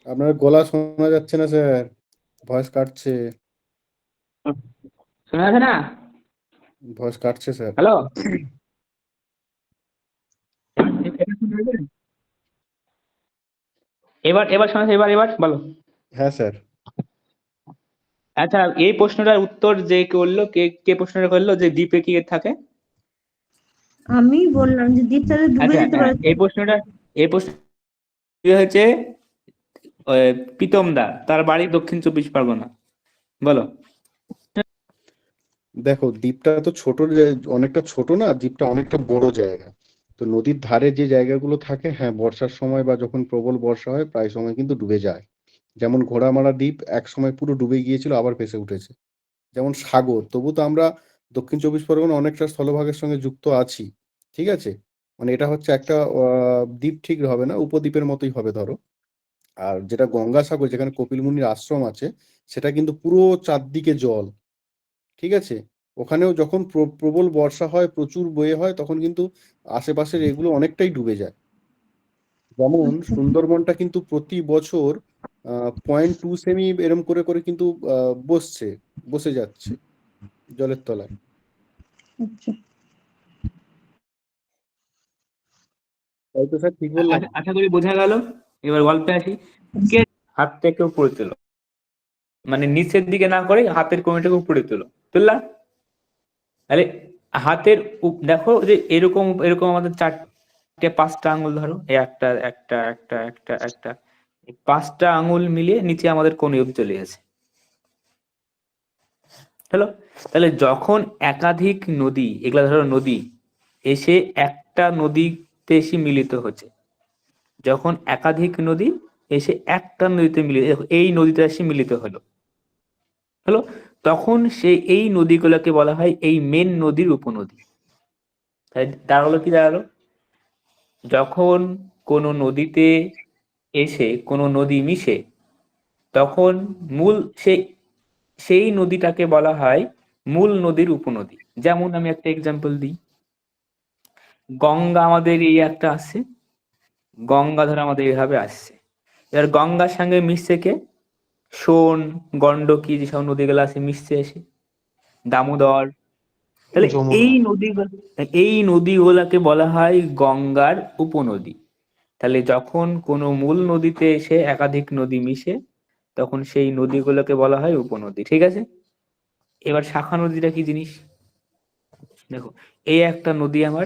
আপনার গলা শোনা যাচ্ছে না স্যার, ভয়েস কাটছে, শোনা যাচ্ছে না? ভয়েস কাটছে স্যার। হ্যালো, এবার শোনা যাচ্ছে? এবার বলো। হ্যাঁ স্যার। আচ্ছা, এই প্রশ্নটার উত্তর যে করলো, কে প্রশ্নটা করলো যে দ্বীপে কি থাকে? আমি বললাম যে দ্বীপ তাহলে ডুবে আচ্ছা, যেতে পারে। এই প্রশ্ন হচ্ছে প্রীতম দা, তার বাড়ি দক্ষিণ 24 পরগনা। বলো। দেখো, দ্বীপটা তো অনেকটা ছোট না, দ্বীপটা অনেকটা বড় জায়গা। তো নদীর ধারে যে জায়গাগুলো থাকে, হ্যাঁ, বর্ষার সময় বা যখন প্রবল বর্ষা হয় প্রায় সময় কিন্তু ডুবে যায়। যেমন ঘোড়ামারা দ্বীপ এক সময় পুরো ডুবে গিয়েছিল, আবার ভেসে উঠেছে। যেমন সাগর, তবু তো আমরা দক্ষিণ 24 পরগনা অনেকটা স্থলভাগের সঙ্গে যুক্ত আছি। ঠিক আছে, মানে এটা হচ্ছে একটা দ্বীপ ঠিক হবে না, উপদ্বীপের মতোই হবে ধরো। আর যেটা গঙ্গাসাগর, যেখানে কপিল মুনির আশ্রম আছে, সেটা কিন্তু পুরো চারদিকে জল। ঠিক আছে, ওখানেও যখন প্রবল বর্ষা হয়, প্রচুর বয়ে হয়, তখন কিন্তু আশেপাশের এগুলো অনেকটাই ডুবে যায়। যেমন সুন্দরবনটা কিন্তু প্রতি বছর 0.2 সেমি এরম করে করে কিন্তু বসে যাচ্ছে জলের তলায়। আচ্ছা, তাই তো স্যার, ঠিক বললাম? আশা করি বোঝা গেল। এবার গল্পে আসি। কে হাত থেকে উপরে তোলো, মানে নিচের দিকে না করে হাতের কনুইটাকে উপরে তুললাম। তাহলে হাতের দেখো যে এরকম এরকম আমাদের 4-5টা আঙুল ধরো, এই একটা একটা একটা একটা একটা, এই 5টা আঙুল মিলিয়ে নিচে আমাদের কনুই অব্দি চলে গেছে। হলো? তাহলে যখন একাধিক নদী, এগুলা ধরো নদী, এসে একটা নদীতে এসে মিলিত হচ্ছে, যখন একাধিক নদী এসে একটা নদীতে এই নদীতে এসে মিলিত হলো, তখন এই নদীগুলোকে বলা হয় এই মেন নদীর উপনদী। তাই দাঁড়ালো কি দাঁড়ালো? যখন কোনো নদীতে এসে কোনো নদী মিশে, তখন মূল সেই নদীটাকে বলা হয় মূল নদীর উপনদী। যেমন আমি একটা এক্সাম্পল দিই, গঙ্গা আমাদের এই একটা আসছে, গঙ্গাধর আমাদের এইভাবে আসছে, এবার গঙ্গার সঙ্গে মিশছে কে? সোন, গন্ডকী, যেসব নদীগুলো আছে মিশছে এসে, দামোদর। তাহলে এই নদীগুলাকে বলা হয় গঙ্গার উপনদী। তাহলে যখন কোনো মূল নদীতে এসে একাধিক নদী মিশে, তখন সেই নদীগুলোকে বলা হয় উপনদী। ঠিক আছে, এবার শাখা নদীটা কি জিনিস? দেখো, এই একটা নদী আমার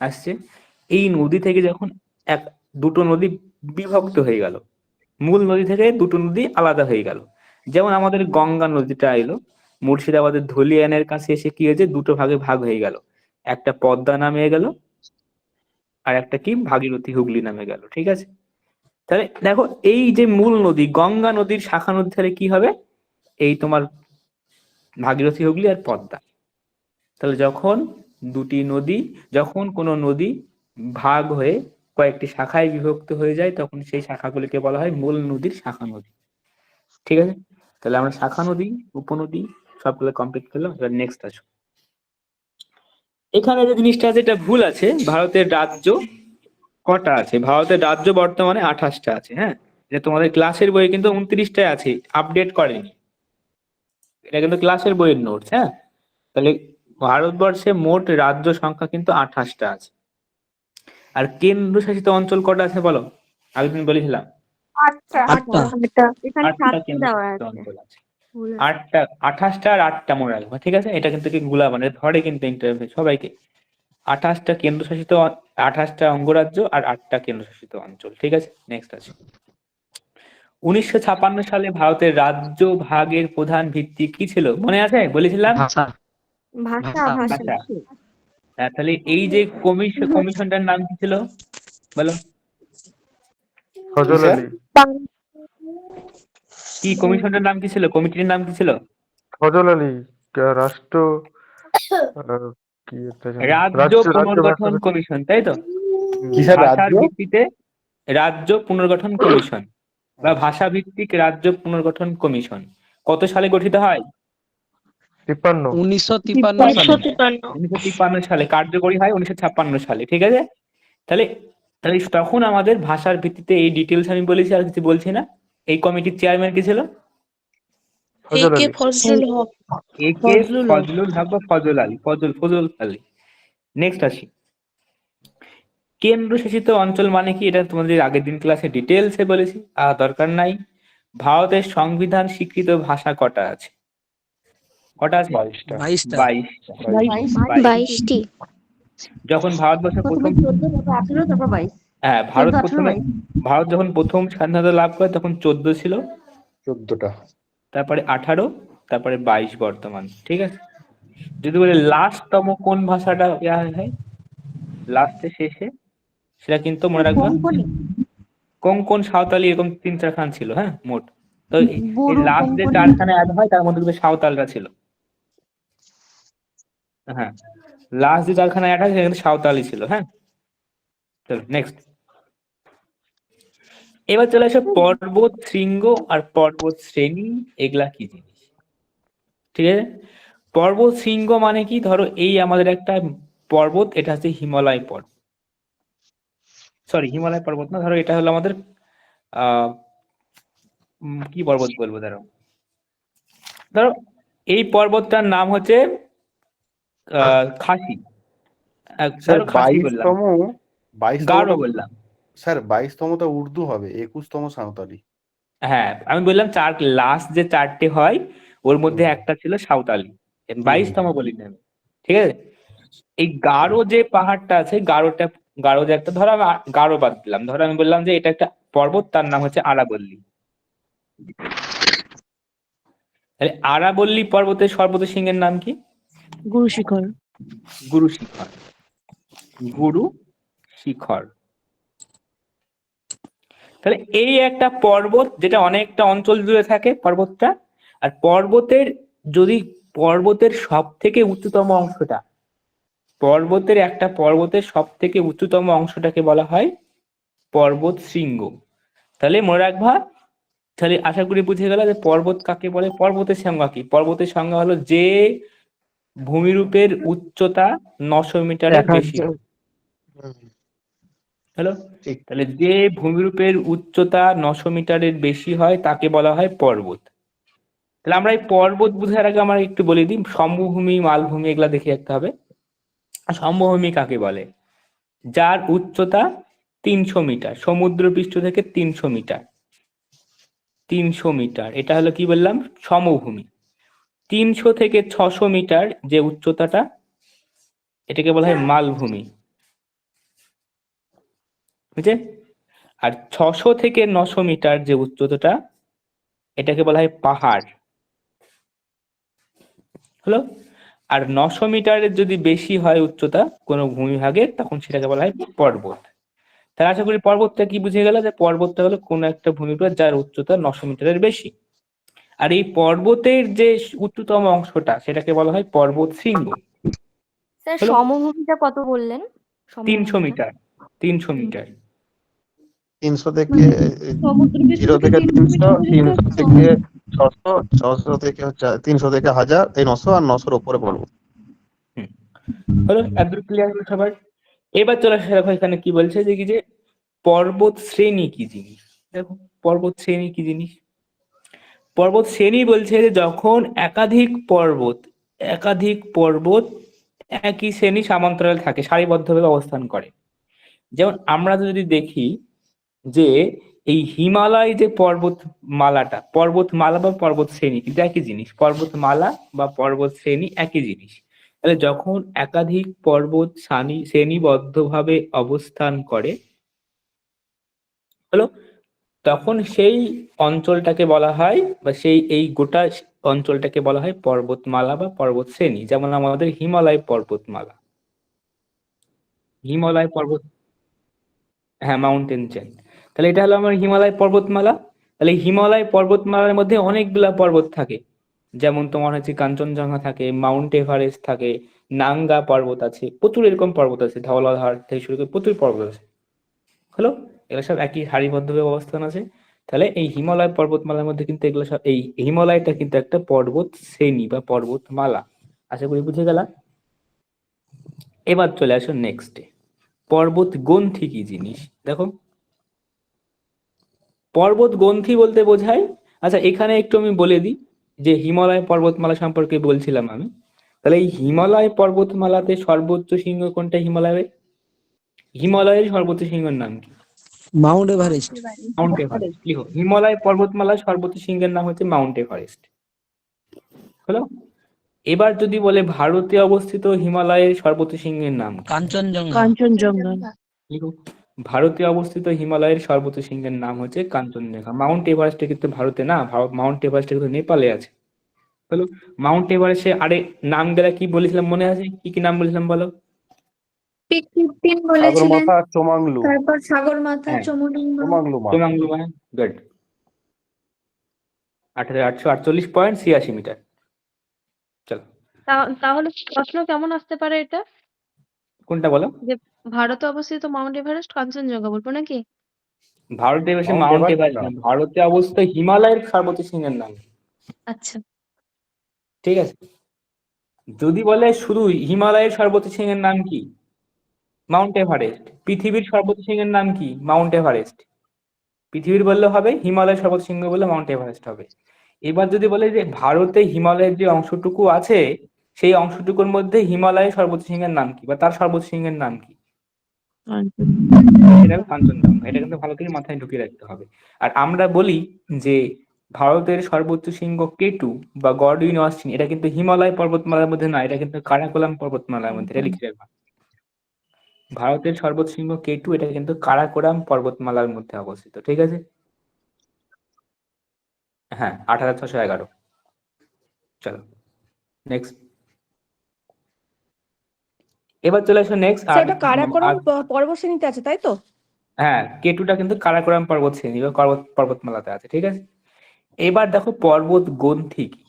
আসছে, এই নদী থেকে যখন দুটো নদী বিভক্ত হয়ে গেল, মূল নদী থেকে দুটো নদী আলাদা হয়ে গেল। যেমন আমাদের গঙ্গা নদীটা এলো মুর্শিদাবাদের ধুলিয়ানের কাছে এসে কি হয়েছে, দুটো ভাগে ভাগ হয়ে গেল, একটা পদ্মা নামে গেল, আর একটা কি ভাগীরথী হুগলি নামে গেল। ঠিক আছে, তাহলে দেখো এই যে মূল নদী গঙ্গা নদীর শাখা নদী, তাহলে কি হবে? এই তোমার ভাগীরথী হুগলি আর পদ্মা। তাহলে যখন কোনো নদী ভাগ হয়ে কয়েকটি শাখায় বিভক্ত হয়ে যায়, তখন সেই শাখাগুলিকে বলা হয় মূল নদীর শাখা নদী। ঠিক আছে, তাহলে আমরা শাখা নদী, উপনদী সবগুলো কমপ্লিট করলাম। এবার নেক্সট আসো, এখানে যে জিনিসটা আছে এটা ভুল আছে। ভারতের রাজ্য কটা আছে? ভারতের রাজ্য বর্তমানে 28টা আছে। হ্যাঁ, এটা তোমাদের ক্লাসের বইয়ে কিন্তু 29টায় আছে, আপডেট করেনি। এটা কিন্তু ক্লাসের বইয়ের নোটস। হ্যাঁ, তাহলে ভারতবর্ষে মোট রাজ্য সংখ্যা কিন্তু 28টা আছে। আর কেন্দ্রশাসিত অঞ্চল কটা আছে বলো? আগের দিন বলেছিলাম আটটা। এখানে 8টা 7টা দেওয়া কেন্দ্রশাসিত আছে। অঞ্চল আছে। ভুল আছে। 28টা আর 8টা মনে রাখবো। ঠিক আছে, এটা কিন্তু কি গুলা মানে ধরে কিন্তু ইন্টারভিউ সবাইকে। 28টা কেন্দ্রশাসিত 28টা অঙ্গরাজ্য আর 8টা কেন্দ্রশাসিত অঞ্চল। ঠিক আছে, নেক্সট আছে। 1956 সালে ভারতের রাজ্য ভাগের প্রধান ভিত্তি কি ছিল মনে আছে? বলেছিলাম ভাষা ভাষা। তাহলে এই যে কমিশনটার নাম কি ছিল বলো? ফজল আলী। কি কমিশনটার নাম কি ছিল? কমিটির নাম কি ছিল? ফজল আলী রাষ্ট্র কি একটা যেন রাজ্য পুনর্গঠন কমিশন, তাই তো? কিসের ভাষার রাজ্য? ভিত্তিতে রাজ্য পুনর্গঠন কমিশন। বা ভাষা ভিত্তিক রাজ্য পুনর্গঠন কমিশন কত সালে গঠিত হয়? 53। 1953 সালে। 1953 সালে। কার্যকরী হয় 1956 সালে। ঠিক আছে, তাহলে তাহলে তখন আমাদের ভাষার ভিত্তিতে এই ডিটেলস আমি বলেছি, আর কিছু বলছি না। এই কমিটির চেয়ারম্যান কি ছিল? ফজল আলী। ফজলুল হক। এ কে ফজলুল হক বা ফজল আলী, ফজল আলী। নেক্সট আসি, কেন্দ্রশাসিত অঞ্চল মানে কি? এটা তোমাদের আগের দিন ক্লাসে ডিটেলসে বলেছি, আর দরকার নাই। ভারতের সংবিধান স্বীকৃত ভাষা কটা আছে? কটা আছে? 22টা। 22টা। 22টা। 22টি। যখন ভারতবর্ষ প্রথমে প্রথম 14, তারপর 18, তারপর 22। হ্যাঁ 14, 18, 22। ভারত যখন প্রথম স্বাধীনতা লাভ করে তখন 14 ছিল, 14টা। তারপরে 18, তারপরে 22 বর্তমান। ঠিক আছে, যদি বলে লাস্টতম কোন ভাষাটা ইয়া হয় লাস্টে শেষে, সেটা কিন্তু মনে রাখবা কোঙ্কনি, কোঙ্কন, সাঁওতালি, এরকম 3-4 খান ছিল। হ্যাঁ মোট। তো এই বড়ো, লাস্ট যে কোঙ্কনি। 4খানে অ্যাড হয় তার মধ্যে কিন্তু সাঁওতালরা ছিল। হ্যাঁ, লাস্ট যে 4খানে অ্যাড হয় সেখানে কিন্তু সাঁওতালি ছিল। হ্যাঁ, চলো নেক্সট। এবার চলে আসে পর্বত শৃঙ্গ আর পর্বত শ্রেণী, এগুলা কি জিনিস? ঠিক আছে, পর্বত শৃঙ্গ মানে কি? ধরো এই আমাদের একটা পর্বত, এটা হচ্ছে হিমালয় পর্বত, সরি হিমালয় পর্বত না, ধরো এটা হলো আমাদের আহ কি পর্বত বলবো, ধরো এই পর্বতটার নাম হচ্ছে খাসি। স্যার ধরো খাসি বললাম, 22তম গারো বললাম। স্যার 22তমটা উর্দু হবে, 21তম সাঁওতালি। হ্যাঁ আমি বললাম লাস্ট যে 4টে হয় ওর মধ্যে একটা ছিল সাঁওতালি, 22তম বলিনি আমি। ঠিক আছে, এই গারো যে পাহাড়টা আছে, গারো যে একটা, ধরো আমি গারো বাদ দিলাম, ধরো আমি বললাম যে এটা একটা পর্বত, তার নাম হচ্ছে আরাবল্লী। তাহলে আরাবল্লী পর্বতের সর্বোচ্চ শৃঙ্গের নাম কি? গুরু শিখর। গুরু শিখর। গুরু শিখর। তাহলে এই একটা পর্বত যেটা অনেকটা অঞ্চল জুড়ে থাকে পর্বতটা, আর পর্বতের সব থেকে উচ্চতম অংশটা, পর্বতের সব থেকে উচ্চতম অংশটাকে বলা হয় পর্বত শৃঙ্গ। তাহলে মনে রাখবা, তাহলে আশা করি বুঝে গেল যে পর্বত কাকে বলে। পর্বতের সংজ্ঞা কি? পর্বতের সংজ্ঞা হলো যে ভূমিরূপের উচ্চতা 900 মিটারের বেশি। হ্যালো, ঠিক। তাহলে যে ভূমিরূপের উচ্চতা 900 মিটারের বেশি হয় তাকে বলা হয় পর্বত। তাহলে আমরা এই পর্বত বোঝার আগে আমরা একটু বলে দিই, সমভূমি, মালভূমি এগুলা দেখে রাখতে হবে। সমভূমি কাকে বলে? যার উচ্চতা 300 মিটার, সমুদ্রপৃষ্ঠ থেকে 300 মিটার। 300 মিটার, এটা হলো কি বললাম? সমভূমি। 300 থেকে 600 মিটার যে উচ্চতাটা, এটাকে বলা হয় মালভূমি। বুঝছে? আর 600 থেকে 900 মিটার যে উচ্চতাটা, এটাকে বলা হয় পাহাড়। হলো, আর 900 মিটারের যদি বেশি হয় উচ্চতা কোনো ভূমিভাগের, তখন সেটাকে বলা হয় পর্বত। তাহলে আশা করি পর্বতটা কি বুঝে গেল, যে পর্বতটা হলো কোনো একটা ভূমিভাগ যার উচ্চতা 900 মিটারের বেশি। আর এই পর্বতের যে উচ্চতম অংশটা, সেটাকে বলা হয় পর্বত শৃঙ্গ। স্যার হলো, সমভূমিটা কত বললেন? 300 সমভূমিটা মিটার। 300 মিটার। 300 থেকে মানে সমুদ্রপৃষ্ঠ 0 থেকে থেকে 300 মিটার 300 পর্যন্ত থেকে 600, 600 থেকে হচ্ছে 300 থেকে 1000, এই 900 আর 900-র উপরে পড়বো। হলো, এত ক্লিয়ার হলো সবার? এবার চলে আসে, দেখো এখানে কি বলছে যে কি যে পর্বত শ্রেণী কি জিনিস। দেখো পর্বত শ্রেণী কি জিনিস। পর্বত শ্রেণী বলছে যে যখন একাধিক পর্বত একই শ্রেণী সমান্তরাল থাকে, সারিবদ্ধভাবে অবস্থান করে। যেমন আমরা যদি দেখি যে এই হিমালয় যে পর্বতমালা বা পর্বত শ্রেণী কিন্তু একই জিনিস। পর্বতমালা বা পর্বত শ্রেণী একই জিনিস। তাহলে যখন একাধিক পর্বত শ্রেণীবদ্ধভাবে অবস্থান করে, হলো, তখন সেই অঞ্চলটাকে বলা হয়, বা এই গোটা অঞ্চলটাকে বলা হয় পর্বতমালা বা পর্বত শ্রেণী। যেমন আমাদের হিমালয় পর্বতমালা, হিমালয় পর্বত, হ্যাঁ মাউন্টেন চেন। তাহলে এটা হলো আমার হিমালয় পর্বতমালা। তাহলে এই হিমালয় পর্বতমালার মধ্যে অনেকগুলা পর্বত থাকে, যেমন তোমার হচ্ছে কাঞ্চনজঙ্ঘা থাকে, মাউন্ট এভারেস্ট থাকে, নাঙ্গা পর্বত আছে, প্রচুর এরকম পর্বত আছে, ধওলাধার থেকে শুরু করে প্রচুর পর্বত আছে। হলো, এগুলো সব একই সারিবদ্ধভাবে অবস্থান আছে। তাহলে এই হিমালয় পর্বতমালার মধ্যে কিন্তু এগুলো সব, এই হিমালয়টা কিন্তু একটা পর্বত শ্রেণী বা পর্বতমালা। আশা করি বুঝে গেলা। এবার চলে আসো নেক্সটে, পর্বত গ্রন্থি কি জিনিস। দেখো পর্বত গ্রন্থি বলতে বোঝায়, আচ্ছা এখানে একটু আমি বলে দিই যে হিমালয় পর্বতমালা সম্পর্কে বলছিলাম আমি, তাহলে এই হিমালয় পর্বতমালাতে সর্বোচ্চ শৃঙ্গ কোনটা? হিমালয়ের সর্বোচ্চ শৃঙ্গের নাম কি? Mount Everest. Mount Everest. লিখো, হিমালয় পর্বতমালার সর্বোচ্চ শৃঙ্গের নাম হচ্ছে মাউন্ট এভারেস্ট। হলো। এবার যদি বলে ভারতে অবস্থিত হিমালয়ের সর্বোচ্চ শৃঙ্গের নাম কি? কাঞ্চনজঙ্ঘা। কাঞ্চনজঙ্ঘা। লিখো, ভারতে অবস্থিত হিমালয়ের সর্বোচ্চ শৃঙ্গের নাম হচ্ছে কাঞ্চনজঙ্ঘা। মাউন্ট এভারেস্ট কিন্তু ভারতে না, মাউন্ট এভারেস্ট কিন্তু নেপালে আছে। হলো। মাউন্ট এভারেস্টে আরে নাম গুলা কি বলেছিলাম মনে আছে? কি কি নাম বলেছিলাম বলো? পিক 15 বলেছিলেন, সাগরমাথা, চোমাংলু। তারপর সাগরমাথা, হ্যাঁ। চমুলিঙ্গা। চোমাংলু মাঠ। চোমাংলু মানে গুড, 8848.86 মিটার। চলো, তাহলে প্রশ্ন কেমন আসতে পারে এটা? কোনটা বলো? যে ভারতে অবস্থিত মাউন্ট এভারেস্ট, কাঞ্চনজঙ্ঘা বলবো নাকি? ভারতে বসে মাউন্ট মাউন্ট এভারেস্ট এভারেস্ট না। না, ভারতে অবস্থিত হিমালয়ের সর্বোচ্চ শৃঙ্গের নাম। আচ্ছা। ঠিক আছে। যদি বলে শুধু হিমালয়ের সর্বোচ্চ শৃঙ্গের নাম কি? Mount Everest. পৃথিবীর সর্বোচ্চ শৃঙ্গের নাম কি? Mount Everest. পৃথিবীর বললে হবে, হিমালয়ের সর্বোচ্চ শৃঙ্গ বললে মাউন্ট এভারেস্ট হবে। এবার যদি বলে যে ভারতে হিমালয়ের যে অংশটুকু আছে সেই অংশটুকুর মধ্যে হিমালয়ের সর্বোচ্চ শৃঙ্গের নাম কি বা তার সর্বোচ্চ শৃঙ্গের নাম কি? এটা কাঞ্চনজঙ্ঘা। এটা কিন্তু ভালো করে মাথায় ঢুকিয়ে রাখতে হবে। আর আমরা বলি যে ভারতের সর্বোচ্চ শৃঙ্গ কেটু বা গডউইন অস্টিন, এটা কিন্তু হিমালয় পর্বতমালার মধ্যে না, এটা কিন্তু কারাকোরাম পর্বতমালার মধ্যে। এটা লিখে রাখবা। ভারতের সর্বোচ্চ শৃঙ্গ কেটু, এটা কিন্তু কারাকোরাম পর্বতমালার মধ্যে অবস্থিত। ঠিক আছে। হ্যাঁ, 18611। চলো নেক্সট। এবার চলে আসো নেক্সট। আর সেটা কারাকোরাম পর্বতশ্রেণীতে আছে তাই তো? হ্যাঁ, কেটুটা কিন্তু কারাকোরাম পর্বত শ্রেণী বা পর্বতমালাতে আছে। ঠিক আছে। এবার দেখো পর্বত গ্রন্থি কি।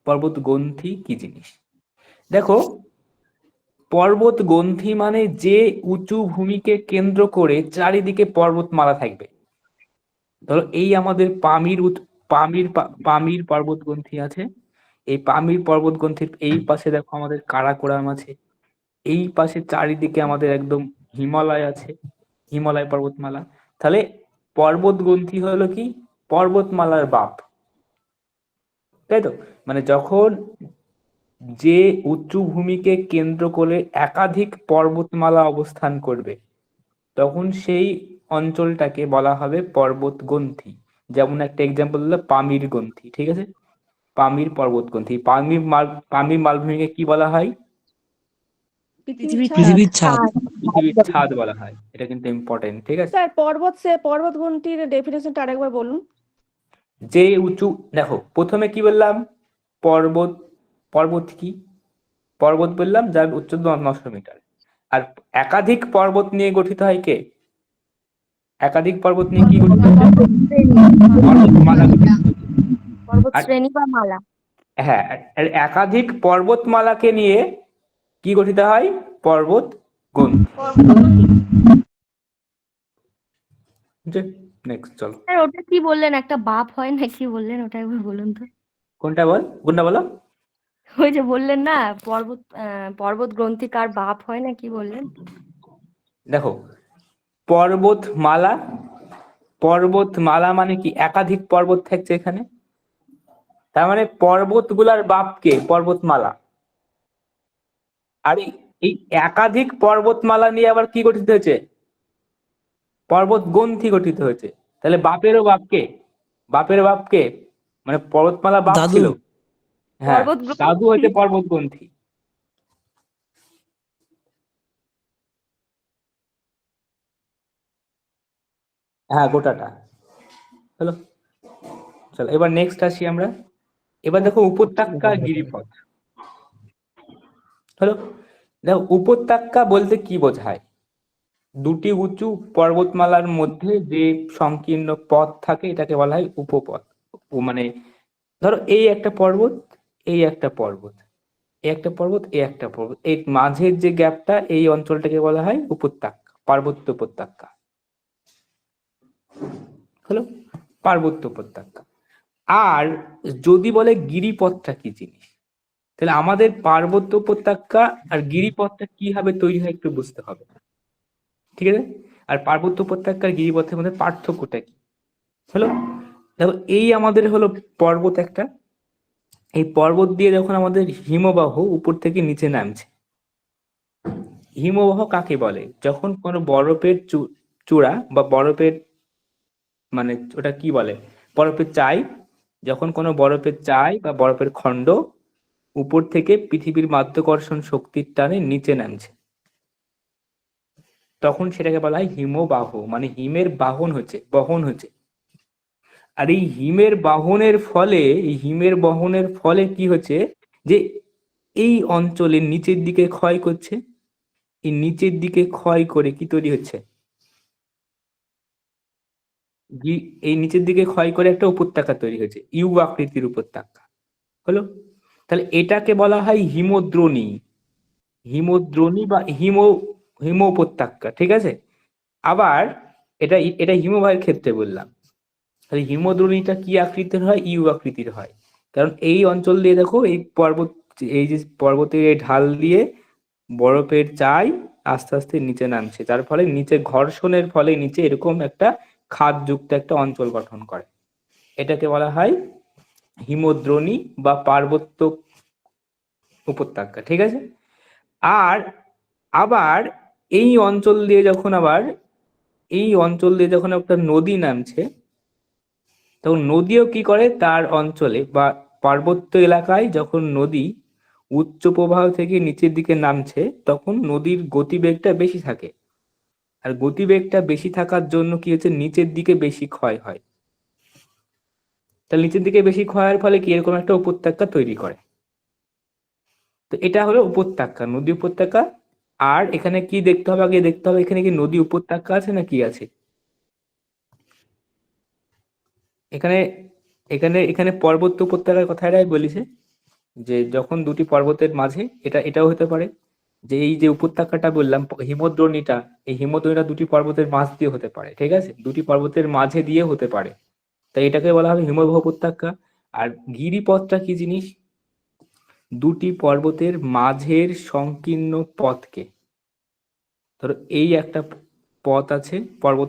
পর্বত গ্রন্থি কি জিনিস? দেখো পর্বত গ্রন্থি মানে যে উঁচু ভূমিকে কেন্দ্র করে চারিদিকে পর্বতমালা থাকবে। ধরো এই আমাদের পামির পর্বত গ্রন্থি আছে। এই পামির পর্বত গ্রন্থির এই পাশে দেখো আমাদের কারাকোরাম আছে। এই পাশে চারিদিকে আমাদের একদম হিমালয় আছে, হিমালয় পর্বতমালা। তাহলে পর্বত গ্রন্থি হলো কি? পর্বতমালার বাপ। তাই তো? মানে যখন যে উঁচু ভূমিকে কেন্দ্র করে একাধিক পর্বতমালা অবস্থান করবে তখন সেই অঞ্চলটাকে বলা হবে পর্বত গ্রন্থি। যেমন একটা এক্সাম্পল হলো পামির গ্রন্থি। ঠিক আছে। পামির পর্বত গ্রন্থি। পামির মালভূমিকে কি বলা হয়? পৃথিবীর ছাদ। পৃথিবীর ছাদ বলা হয়। এটা কিন্তু ইম্পর্টেন্ট। ঠিক আছে। স্যার পর্বত গ্রন্থির ডেফিনেশনটা আরেকবার বলুন। যে উঁচু, দেখো প্রথমে কি বললাম? পর্বত। পর্বত কি? পর্বত বললাম যার উচ্চতা 900 মিটার। আর একাধিক পর্বত নিয়ে গঠিত হয় কে? একাধিক পর্বত নিয়ে কি গঠিত হয়েছে? পর্বতমালা গঠিত হয়েছে। পর্বত আর শ্রেণী বা মালা। হ্যাঁ, আর একাধিক পর্বতমালাকে নিয়ে কি গঠিত হয়? পর্বত গ্রন্থি। নেক্সট চলো। স্যার ওটা কি বললেন, একটা বাপ হয় না কি বললেন, ওটা একবার বলুন তো। কোনটা বলো? ওই যে বললেন না পর্বত গ্রন্থি কার বাপ হয় না কি বললেন? দেখো পর্বতমালা মানে কি? একাধিক পর্বত থাকছে এখানে, তার মানে পর্বতগুলার বাপকে পর্বতমালা। আর এই একাধিক পর্বতমালা নিয়ে আবার কি গঠিত হয়েছে? পর্বত গ্রন্থি গঠিত হয়েছে। তাহলে বাপের বাপকে মানে পর্বতমালা বাপ দাদু। ছিল। হ্যাঁ, পর্বত গ্রন্থি। দাদু হচ্ছে পর্বত গ্রন্থি। হ্যাঁ, গোটাটা হলো। চলো এবার নেক্সট আসি আমরা। এবার দেখো উপত্যকা গিরিপথ হলো। দেখো উপত্যকা বলতে কি বোঝায়? দুটি উঁচু পর্বতমালার মধ্যে যে সংকীর্ণ পথ থাকে এটাকে বলা হয় উপপথ। মানে ধরো এই একটা পর্বত, এই একটা পর্বত, এই একটা পর্বত, এই একটা পর্বত, এই মাঝের যে গ্যাপটা, এই অঞ্চলটাকে বলা হয় উপত্যকা, পার্বত্য উপত্যকা। হলো পার্বত্য উপত্যকা। আর যদি বলে গিরিপথটা কি জিনিস, তাহলে আমাদের পার্বত্য উপত্যকা আর গিরিপথটা কিভাবে তৈরি হয় একটু বুঝতে হবে, ঠিক আছে? আর পার্বত্য উপত্যকা আর গিরিপথের মধ্যে পার্থক্যটা কি হলো, দেখো এই আমাদের হলো পর্বত একটা, এই পর্বত দিয়ে যখন আমাদের হিমবাহ উপর থেকে নিচে নামছে, হিমবাহ কাকে বলে? যখন কোনো বরফের চূড়া বা বরফের মানে ওটা কি বলে, বরফের চাই, যখন কোনো বরফের চাই বা বরফের খণ্ড উপর থেকে পৃথিবীর মাধ্যাকর্ষণ শক্তির টানে নিচে নামছে, তখন সেটাকে বলা হয় হিমবাহ, মানে হিমের বহন হচ্ছে। আর এই হিমের বহনের ফলে কি হচ্ছে, যে এই অঞ্চলের নিচের দিকে ক্ষয় করছে, এই নিচের দিকে ক্ষয় করে কি তৈরি হচ্ছে, এই নিচের দিকে ক্ষয় করে একটা উপত্যকা তৈরি হয়েছে, ইউ আকৃতির উপত্যকা হলো। তাহলে এটাকে বলা হয় হিমদ্রোণী বা হিম উপত্যকা, ঠিক আছে? আবার এটা হিমবাহের ক্ষেত্রে বললাম। তাহলে হিমদ্রোণীটা কি আকৃতির হয়? ইউ আকৃতির হয়, কারণ এই অঞ্চল দিয়ে দেখো এই যে পর্বতের এই ঢাল দিয়ে বরফের চাই আস্তে আস্তে নিচে নামছে, যার ফলে নিচে ঘর্ষণের ফলে নিচে এরকম একটা খাদযুক্ত একটা অঞ্চল গঠন করে, এটাকে বলা হয় হিমদ্রোণী বা পার্বত্য উপত্যকা, ঠিক আছে? আর আবার এই অঞ্চল দিয়ে যখন একটা নদী নামছে, তখন নদীও কি করে, তার অঞ্চলে বা পার্বত্য এলাকায় যখন নদী উচ্চ প্রবাহ থেকে নিচের দিকে নামছে, তখন নদীর গতিবেগটা বেশি থাকে, আর গতিবেগটা বেশি থাকার জন্য কি হচ্ছে, নিচের দিকে বেশি ক্ষয় হয়। তাহলে নিচের দিকে বেশি ক্ষয়ের ফলে কি এরকম একটা উপত্যকা তৈরি করে। তো এটা হলো উপত্যকা, নদী উপত্যকা। আর এখানে কি দেখতে হবে, আগে দেখতে হবে এখানে কি নদী উপত্যকা আছে না কি আছে। এখানে এখানে এখানে পর্বত উপত্যকার কথাটাই বলিছে, যে যখন দুটি পর্বতের মাঝে, এটাও হতে পারে যে এই যে উপত্যকাটা বললাম হিমদ্রোণীটা, এই হিমদ্রোণীটা দুটি পর্বতের মাঝ দিয়ে হতে পারে, ঠিক আছে? দুটি পর্বতের মাঝে দিয়ে হতে পারে, তাই এটাকে বলা হবে হিমবাহ উপত্যকা। আর গিরিপথটা কি জিনিস? দুটি পর্বতের মাঝের সংকীর্ণ পথকে, ধরো এই একটা পর্বত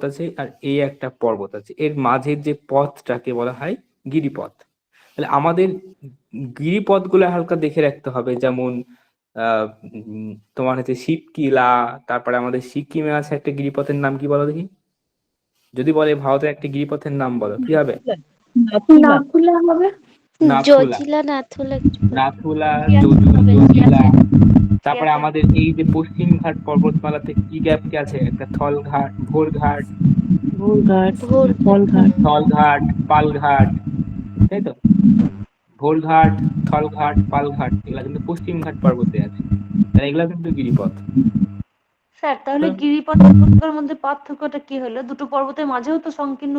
আছে আর এই একটা পর্বত আছে, এর মাঝের যে পথটাকে বলা হয় গিরিপথ। তাহলে আমাদের গিরিপথগুলো হালকা দেখে রাখতে হবে, যেমন তোমার হচ্ছে শিবকিলা, তারপরে আমাদের সিকিমে আছে একটা গিরিপথের নাম কি বলো দেখি, যদি বলে ভারতের একটা গিরিপথের নাম বলো কি হবে? নাথুলা হবে। নাথুলা, জজিলা। তারপরে আমাদের এই যে পশ্চিম ঘাট পর্বতমালাতে কি গ্যাপ কি আছে, একটা থলঘাট, ঘোরঘাট, স্থলঘাট, পালঘাট, তাই তো? ঘোরঘাট, স্থলঘাট, পালঘাট, এগুলা কিন্তু পশ্চিম ঘাট পর্বতে আছে, তাহলে এগুলা কিন্তু গিরিপথ। স্যার তাহলে গিরিপথ উপত্যকার মধ্যে পার্থক্যটা কি হলো? দুটো পর্বতের মাঝেও তো সংকীর্ণ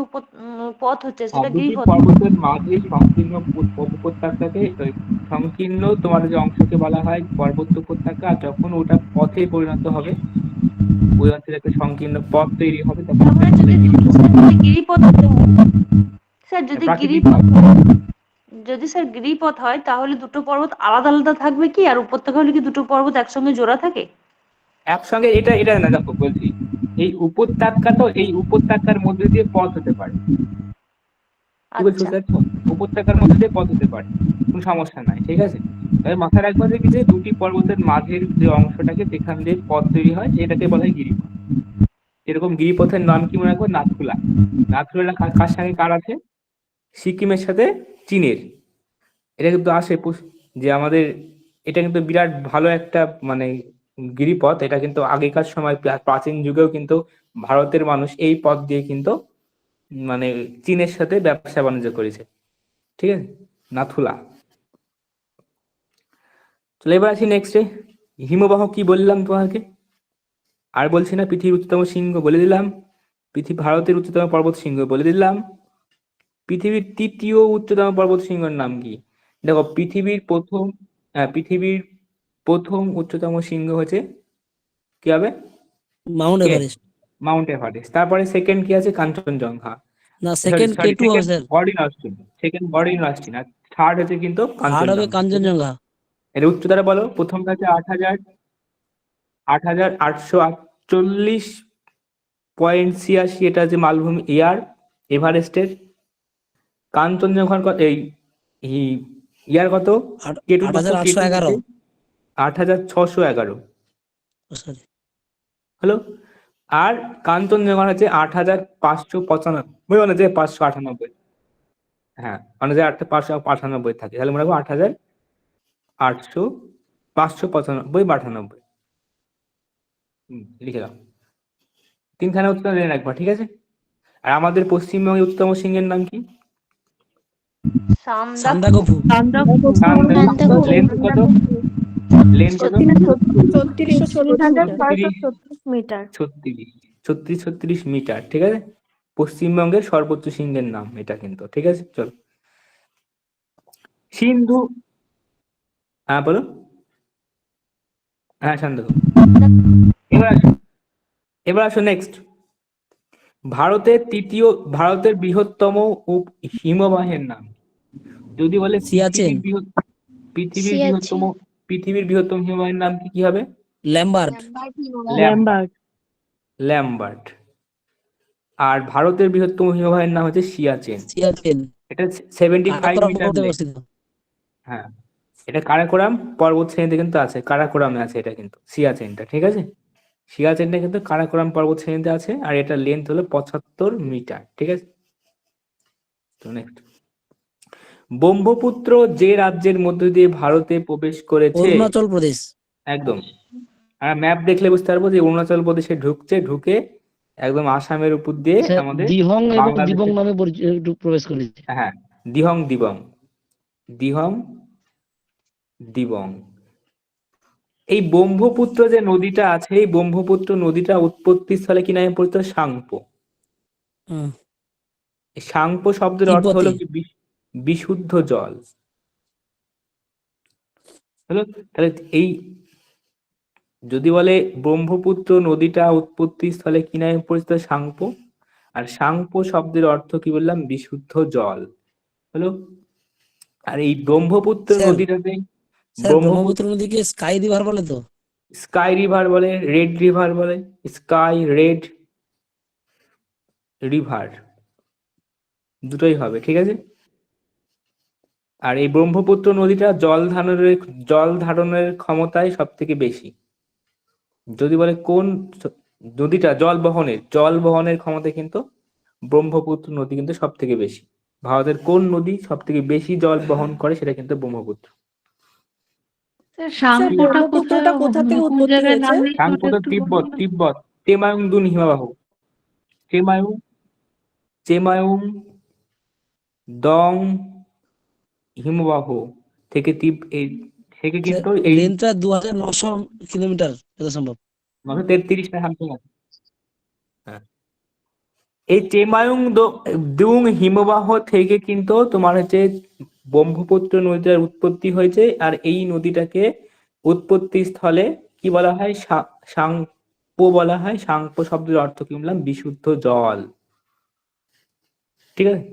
পথ হচ্ছে, সেটা দুটি গিরিপথ। পর্বতের মাঝে সংকীর্ণ উপত্যকাকে, সংকীর্ণ তোমার যে অংশকে বলা হয় পর্বত উপত্যকা, আর যখন ওটা পথে পরিণত হবে, ওই অঞ্চলে একটা সংকীর্ণ পথ তৈরি হবে, তখন তার মানে যদি গিরিপথ স্যার যদি স্যার গিরিপথ হয়, তাহলে দুটো পর্বত আলাদা আলাদা থাকবে কি? আর উপত্যকা হলে কি দুটো পর্বত একসঙ্গে জোড়া থাকে? একসঙ্গে এটা না, দেখো বলছি, এই উপত্যকার মধ্যে দিয়ে পথ হতে পারে, কি বলছো আচ্ছা, বুঝতে পারছো? উপত্যকার মধ্যে দিয়ে পথ হতে পারে, কোনো সমস্যা নাই, ঠিক আছে? তবে মাথায় রাখবা যে কি, যে দুটি পর্বতের মাঝের যে অংশটাকে যেখান দিয়ে পথ তৈরি হয় সেটাকে বলা হয় গিরিপথ। এরকম গিরিপথের নাম কি মনে রাখবো? নাথুলা। নাথুলা কার সঙ্গে কার আছে? সিকিমের সাথে চীনের। এটা কিন্তু আসে যে আমাদের, এটা কিন্তু বিরাট ভালো একটা মানে গিরিপথ, এটা কিন্তু আগেকার সময় প্রাচীন যুগেও কিন্তু ভারতের মানুষ এই পথ দিয়ে কিন্তু মানে চীনের সাথে ব্যবসা বাণিজ্য করেছে, ঠিক আছে? নাথুলা। চলে এবার আসি নেক্সটে, হিমবাহ কি বললাম তোমাকে, আর বলছি না, পৃথিবীর উচ্চতম শৃঙ্গ বলে দিলাম, ভারতের উচ্চতম পর্বত শৃঙ্গ বলে দিলাম। পৃথিবীর তৃতীয় উচ্চতম পর্বত শৃঙ্গের নাম কি? দেখো পৃথিবীর প্রথম উচ্চতম শৃঙ্গ হচ্ছে কি হবে? Mount Everest. Mount Everest. তারপরে সেকেন্ড কি আছে? কাঞ্চনজঙ্ঘা। না সরি সেকেন্ড সরি, K2 হবে second sir, Godwin Austen, second Godwin Austen, আর থার্ড হচ্ছে কিন্তু থার্ড হবে কাঞ্চনজঙ্ঘা। কাঞ্চনজঙ্ঘা। এর উচ্চতাটা বলো। প্রথমটা হচ্ছে 8,848.86, এটা হচ্ছে মালভূমি এভারেস্টের। কাঞ্চনজঙ্ঘার এই ইয়ার কত? কেটুর কত? 8,811। 8,611 সরি, হলো। আর কাঞ্চনজঙ্ঘা হচ্ছে 8,595, মানে যে 598। হ্যাঁ, মানে যে 8,598 থাকে, তাহলে মনে রাখবো 8,595 লিখে দাও। তিনখানা উত্তর জেনে রাখবা, ঠিক আছে? আর আমাদের পশ্চিমবঙ্গের উত্তম সিংহের নাম কি? সান্দাকফু। সান্দাকফু। লেন্থ কত? লেন্থ কত? 3636 মিটার। 36 মিটার, ঠিক আছে? পশ্চিমবঙ্গের সর্বোচ্চ সিংহের নাম এটা কিন্তু, ঠিক আছে? চলো, সিন্ধু। হ্যাঁ বলো। হ্যাঁ শান্তকু। এবার আসো নেক্সট। ভারতের বৃহত্তম হিমবাহের নাম যদি বলে সিয়াচেন। পৃথিবীর বৃহত্তম হিমবাহের নাম কি হবে? ল্যাম্বার্ট। ল্যাম্বার্ট। আর ভারতের বৃহত্তম হিমবাহের নাম হচ্ছে সিয়াচেন। সিয়াচেন এটা 75 কারাকোরাম মিটার পর্বতে লেন্থ। অবস্থিত। হ্যাঁ, এটা কারাকোরাম পর্বত শ্রেণীতে কিন্তু আছে, কারাকোরামে আছে এটা কিন্তু সিয়াচেনটা, ঠিক আছে? সিয়াচেনটা কিন্তু কারাকোরাম পর্বত শ্রেণীতে আছে, আর এটা লেন্থ হলো 75 মিটার, ঠিক আছে? তো নেক্সট, ব্রহ্মপুত্র যে রাজ্যের মধ্য দিয়ে ভারতে প্রবেশ করেছে? অরুণাচল প্রদেশ। একদম। আর ম্যাপ দেখলে বুঝতে পারবো যে অরুণাচল প্রদেশে ঢুকে একদম আসামের উপর দিয়ে আমাদের দিহং এবং দিবং বাংলাদেশে। নামে প্রবেশ করেছে। হ্যাঁ, দিহং দিবং। এই ব্রহ্মপুত্র যে নদীটা আছে, এই ব্রহ্মপুত্র নদীটা উৎপত্তি স্থলে কি নামে পরিচিত? সাংপো। হুম, এই সাংপো শব্দের অর্থ হলো কি? বিশুদ্ধ জল, হলো। তাহলে এই যদি বলে ব্রহ্মপুত্র নদীটা উৎপত্তি স্থলে কি নামে পরিচিত? সাংপো। আর সাংপো শব্দের অর্থ কি বললাম? বিশুদ্ধ জল, হলো। আর এই ব্রহ্মপুত্র স্যার, নদীটাতে ব্রহ্মপুত্র নদীকে স্কাই রিভার বলে তো? স্কাই রিভার বলে, রেড রিভার বলে। স্কাই, রেড রিভার দুটোই হবে, ঠিক আছে? আর এই ব্রহ্মপুত্র নদীটা জল ধারণের ক্ষমতায় সব থেকে বেশি। যদি বলে কোন নদীটা জল বহনের ক্ষমতা, কিন্তু ব্রহ্মপুত্র নদী কিন্তু সব থেকে বেশি। ভারতের কোন নদী সব থেকে বেশি জল বহন করে? সেটা কিন্তু ব্রহ্মপুত্র। ব্রহ্মপুত্রটা কোথা থেকে উৎপত্তি হয়েছে? সাংপো তো তিব্বত তেমায়ুং হিমবাহ, চেমায়ুং দং হিমবাহ থেকে কিন্তু এই লেন্থটা 2900 কিলোমিটার যত সম্ভব। 933 না সামথিং আছে। হ্যাঁ, এই চেমায়ুং দুং হিমবাহ থেকে কিন্তু তোমার হচ্ছে ব্রহ্মপুত্র নদীটার উৎপত্তি হয়েছে। আর এই নদীটাকে উৎপত্তি স্থলে কি বলা হয়? সাংপো বলা হয়। সাংপো শব্দের অর্থ কি বললাম? বিশুদ্ধ জল, ঠিক আছে?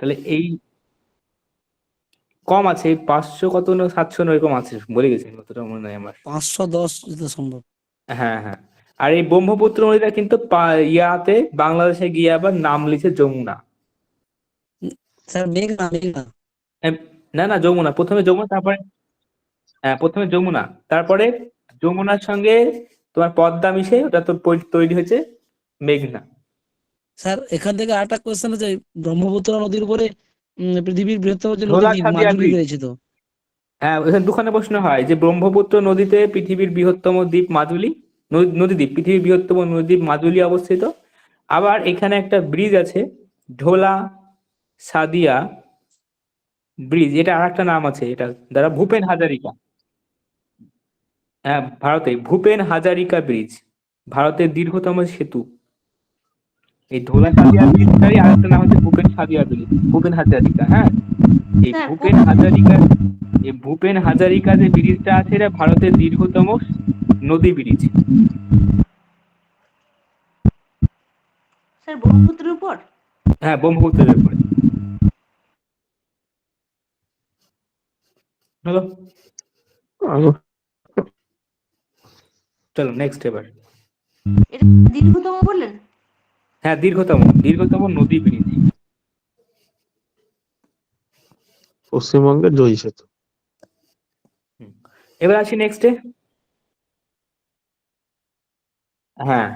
তাহলে এই কম আছে, 500 কত না 700 এরকম আছে, বলে গেছি, কতটা মনে নাই আমার। 510 যত সম্ভব। হ্যাঁ হ্যাঁ। আর এই ব্রহ্মপুত্র নদীটা কিন্তু ইয়াতে বাংলাদেশে গিয়ে আবার নাম লিখে যমুনা। স্যার মেঘনা। না যমুনা, প্রথমে যমুনার সঙ্গে তোমার পদ্মা মিশে ওটা তো তৈরি হয়েছে মেঘনা। স্যার এখান থেকে আরেকটা কোশ্চেন আছে, ব্রহ্মপুত্র নদীর উপরে পৃথিবীর বৃহত্তম যে নদী ধোলা দ্বীপ সাদিয়া মাজুলি ব্রিজ। রয়েছে তো? হ্যাঁ, এখানে দুখানে প্রশ্ন হয় যে ব্রহ্মপুত্র নদীতে পৃথিবীর বৃহত্তম দ্বীপ মাজুলি, নদীদ্বীপ, পৃথিবীর বৃহত্তম নদীদ্বীপ মাজুলি অবস্থিত। আবার এখানে একটা ব্রিজ আছে, ঢোলা সাদিয়া ব্রিজ, এটা আর একটা নাম আছে, এটা দ্বারা ভূপেন হাজারিকা। হ্যাঁ, ভূপেন হাজারিকা ব্রিজ, ভারতের দীর্ঘতম সেতু। এই ঢোলা সাদিয়া ব্রিজটারই আরেকটা নাম হচ্ছে ভূপেন হাজারিকা। হ্যাঁ, এই ভূপেন হাজারিকা যে ব্রিজটা আছে, এটা ভারতের দীর্ঘতম নদী ব্রিজ। স্যার ব্রহ্মপুত্রের উপর? হ্যাঁ, ব্রহ্মপুত্রের উপরে। হলো, চলো নেক্সট এবার। এটা দীর্ঘতম বললেন? হ্যাঁ, দীর্ঘতম নদী ব্রিজ। পশ্চিমবঙ্গের জয়ী সেতু। এবার আসি নেক্সটে। হ্যাঁ,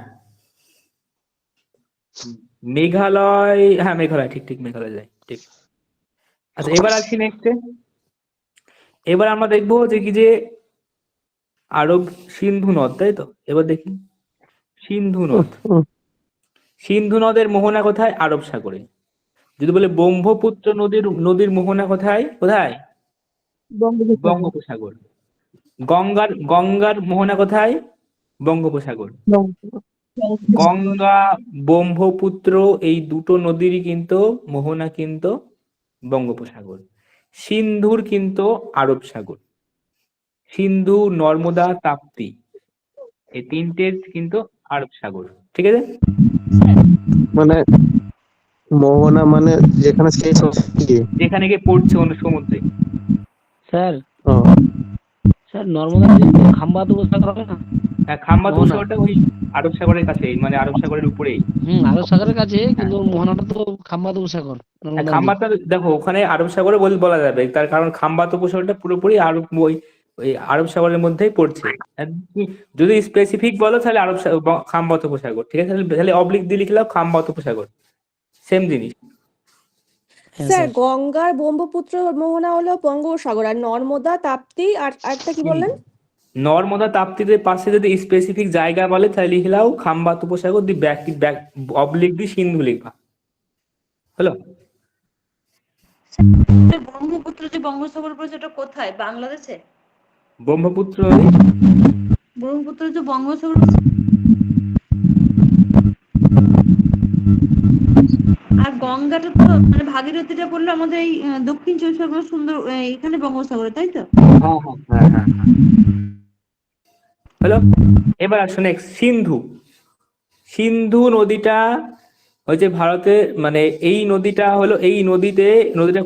মেঘালয়, হ্যাঁ মেঘালয়, ঠিক ঠিক মেঘালয় যাই, ঠিক। আচ্ছা, এবার আসি নেক্সটে। এবার আমরা দেখবো যে কি যে আরব সিন্ধু নদ, তাই তো? এবার দেখি সিন্ধু নদ। সিন্ধু নদের মোহনা কোথায়? আরব সাগরে। যদি বলে ব্রহ্মপুত্র নদীর মোহনা কোথায়? কোথায়? বঙ্গোপসাগর। গঙ্গার মোহনা কোথায়? বঙ্গোপসাগর। গঙ্গা, ব্রহ্মপুত্র এই দুটো নদীরই কিন্তু মোহনা কিন্তু বঙ্গোপসাগর। সিন্ধুর কিন্তু আরব সাগর। সিন্ধু, নর্মদা, তাপ্তি এই তিনটের কিন্তু আরব সাগর, ঠিক আছে? মানে মোহনা মানে যেখানে শেষ হচ্ছে। যেখানে গিয়ে পড়ছে অন্য সমুদ্রে। স্যার ও, স্যার নর্মদা নদীর খাম্বাত উপসাগর হবে না? হ্যাঁ, খাম্বাত মোহনা। উপসাগরটা ওই আরব সাগরের কাছেই, মানে আরব সাগরের উপরেই। আরব সাগরের কাছে, কিন্তু মোহনাটা তো খাম্বাত উপসাগর, নর্মদা নদী। খাম্বাতটা দেখো ওখানে আরব সাগরে বলা যাবে, তার কারণ খাম্বাত উপসাগরটা পুরোপুরি আরব ওই আরব সাগরের মধ্যেই পড়ছে। আর তুমি যদি স্পেসিফিক বলো তাহলে খাম্বাত উপসাগর, ঠিক আছে? তাহলে অবলিক দিয়ে লিখলাম খাম্বাত উপসাগর, সেম জিনিস। হ্যাঁ স্যার স্যার। গঙ্গার ব্রহ্মপুত্র মোহনা হলো বঙ্গোপসাগর, আর নর্মদা তাপ্তি আর আরেকটা কি বললেন? নর্মদা তাপ্তিদের পাশে যদি স্পেসিফিক জায়গা বলে তাহলে লিখলাও খাম্বাত উপসাগর, দি ব্যাক অবলিক দি সিন্ধু লিখবা, হলো? ব্রহ্মপুত্র যে বঙ্গোপসাগর পড়েছে এটা কোথায়? বাংলাদেশে? ব্রহ্মপুত্র ব্রহ্মপুত্র যে বঙ্গোপসাগর, আর গঙ্গাটা তো মানে ভাগীরথীটা পড়লো আমাদের এই দক্ষিণ চব্বিশ পরগনা সুন্দর এখানে বঙ্গোপসাগরে, তাই তো? হ্যাঁ, হলো। এবার আসো নেক্সট, সিন্ধু নদীটা হচ্ছে ভারতে, মানে এই নদীটা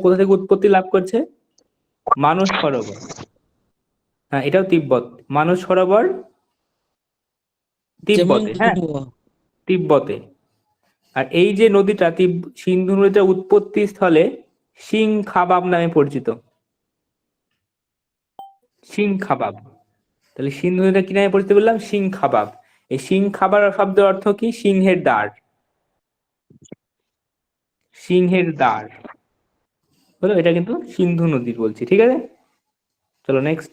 কোথা থেকে উৎপত্তি লাভ করছে? মানস সরোবর। হ্যাঁ, এটাও তিব্বত। মানস সরোবর তিব্বতে, হ্যাঁ তিব্বতে। আর এই যে নদীটা সিন্ধু নদীটা উৎপত্তি স্থলে সিং খাবাব নামে পরিচিত। সিং খাবাব। তাহলে সিন্ধু নদীটা কি নামে পরিচিত বললাম? সিং খাবাব। এই সিং খাবার শব্দের অর্থ কি? সিংহের দ্বার। সিংহের দ্বার হলো, এটা কিন্তু সিন্ধু নদীর বলছি, ঠিক আছে? চলো নেক্সট।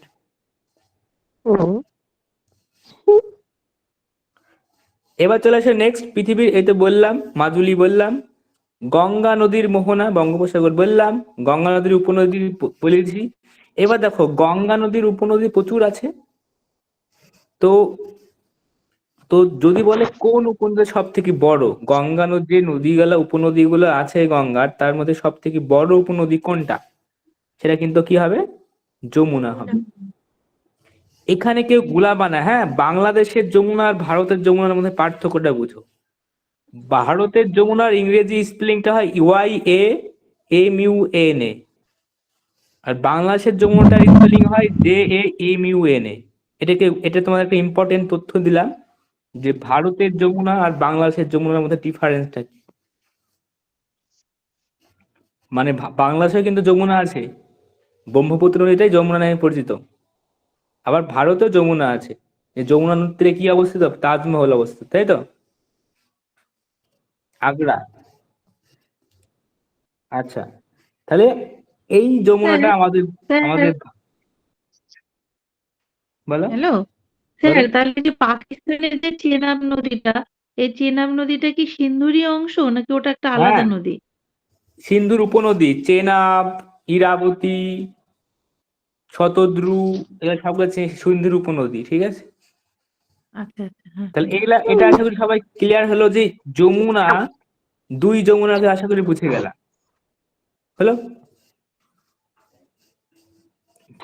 এবার চলে আসে নেক্সট পৃথিবীর, এই তো বললাম মাজুলি বললাম, গঙ্গা নদীর মোহনা বঙ্গোপসাগর বললাম, গঙ্গা নদীর উপনদী বলেছি। এবার দেখো গঙ্গা নদীর উপনদী প্রচুর আছে, তো তো যদি বলে কোন উপনদী সব থেকে বড়, গঙ্গা নদীর নদীগুলো উপনদীগুলো আছে গঙ্গার, তার মধ্যে সব থেকে বড় উপনদী কোনটা? সেটা কিন্তু কি হবে? যমুনা হবে। এখানে কেউ গুলা বানায়, হ্যাঁ, বাংলাদেশের যমুনা আর ভারতের যমুনার মধ্যে পার্থক্যটা বুঝো। ভারতের যমুনার ইংরেজি স্পেলিংটা হয় YAMUNA, আর বাংলাদেশের যমুনাটার স্পেলিং হয় JAMUNA। এটা তোমাদের একটা ইম্পর্টেন্ট তথ্য দিলাম যে ভারতের যমুনা আর বাংলাদেশের যমুনার মধ্যে ডিফারেন্সটা কি। মানে বাংলাদেশে কিন্তু যমুনা আছে, ব্রহ্মপুত্র নদীটাই যমুনা নামে পরিচিত। আবার ভারতেও যমুনা আছে, এই যমুনা নদীতে কি অবস্থিত? তাজমহল অবস্থিত, তাই তো? আগ্রা। আচ্ছা, তাহলে এই যমুনাটা আমাদের আমাদের বলো। হ্যালো স্যার, তাহলে যে পাকিস্তানের যে চেনাব নদীটা, এই চেনাব নদীটা কি সিন্ধুরই অংশ নাকি ওটা একটা আলাদা হ্যাঁ, নদী? সিন্ধুর উপনদী চেনাব, ইরাবতী, শতদ্রু, এগুলো সবগুলো সিন্ধুর উপনদী, ঠিক আছে? আচ্ছা আচ্ছা, হ্যাঁ। তাহলে এটা আশা করি সবাই ক্লিয়ার হলো যে যমুনা, দুই যমুনাকে আশা করি বুঝে গেলাম, হলো?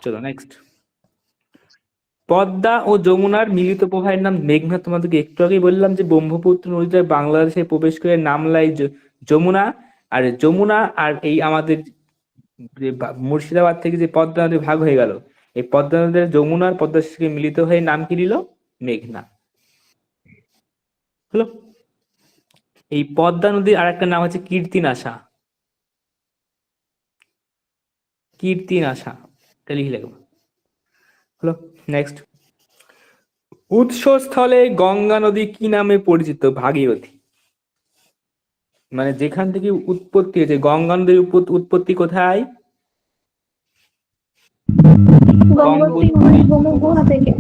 চলো নেক্সট। পদ্মা ও যমুনার মিলিত প্রবাহের নাম মেঘনা। তোমাদেরকে একটু আগেই বললাম যে ব্রহ্মপুত্র নদীটা বাংলাদেশে প্রবেশ করে নামলাই যমুনা, আর যমুনা আর এই আমাদের যে মুর্শিদাবাদ থেকে যে পদ্মা নদী ভাগ হয়ে গেল, এই পদ্মা নদীর যমুনার পদ্মার সাথে মিলিত হয়ে নাম কি নিল? মেঘনা। হলো। এই পদ্মা নদীর আর একটা নাম হচ্ছে কীর্তিনাশা। কীর্তিনাশা, এটা লিখে লিখবো। হলো। নেক্সট, উৎসস্থলে গঙ্গা নদী কি নামে পরিচিত? ভাগীরথী। মানে যেখান থেকে উৎপত্তি হয়েছে, গঙ্গা নদীর উৎপত্তি কোথায়? গঙ্গোত্রী হিমবাহের গোমুখ গুহা থেকে।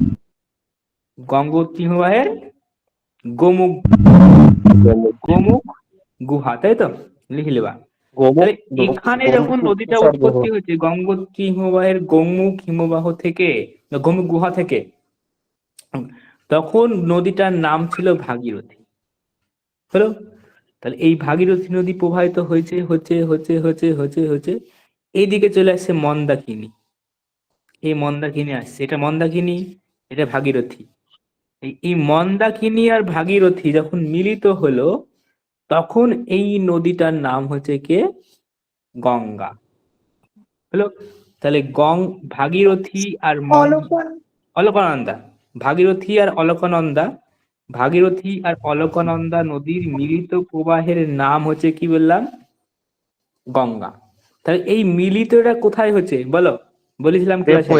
গঙ্গোত্রী হিমবাহের গোমুখ গোমুখ গুহা, তাই তো? লিখে নেবা। তাহলে এখানে যখন নদীটা উৎপত্তি হয়েছে গঙ্গোত্রী হিমবাহের গোমুখ হিমবাহ থেকে, গোমুখ গুহা থেকে, তখন নদীটার নাম ছিল ভাগীরথী। হলো। তাহলে এই ভাগীরথী নদী প্রবাহিত হয়েছে হচ্ছে হচ্ছে হচ্ছে হচ্ছে হচ্ছে এইদিকে চলে আসছে মন্দাকিনী। এই মন্দাকিনী আসছে, এটা মন্দাকিনী, এটা ভাগীরথী। এই মন্দাকিনী আর ভাগীরথী যখন মিলিত হলো তখন এই নদীটার নাম হচ্ছে কে? গঙ্গা। হলো। তাহলে ভাগীরথী আর অলকানন্দা, ভাগীরথী আর অলকানন্দা, ভাগীরথী আর অলকানন্দা নদীর মিলিত প্রবাহের নাম হচ্ছে কি বললাম? গঙ্গা। তাহলে এই মিলিতটা কোথায় হচ্ছে বলো? বলেছিলাম ক্লাসে,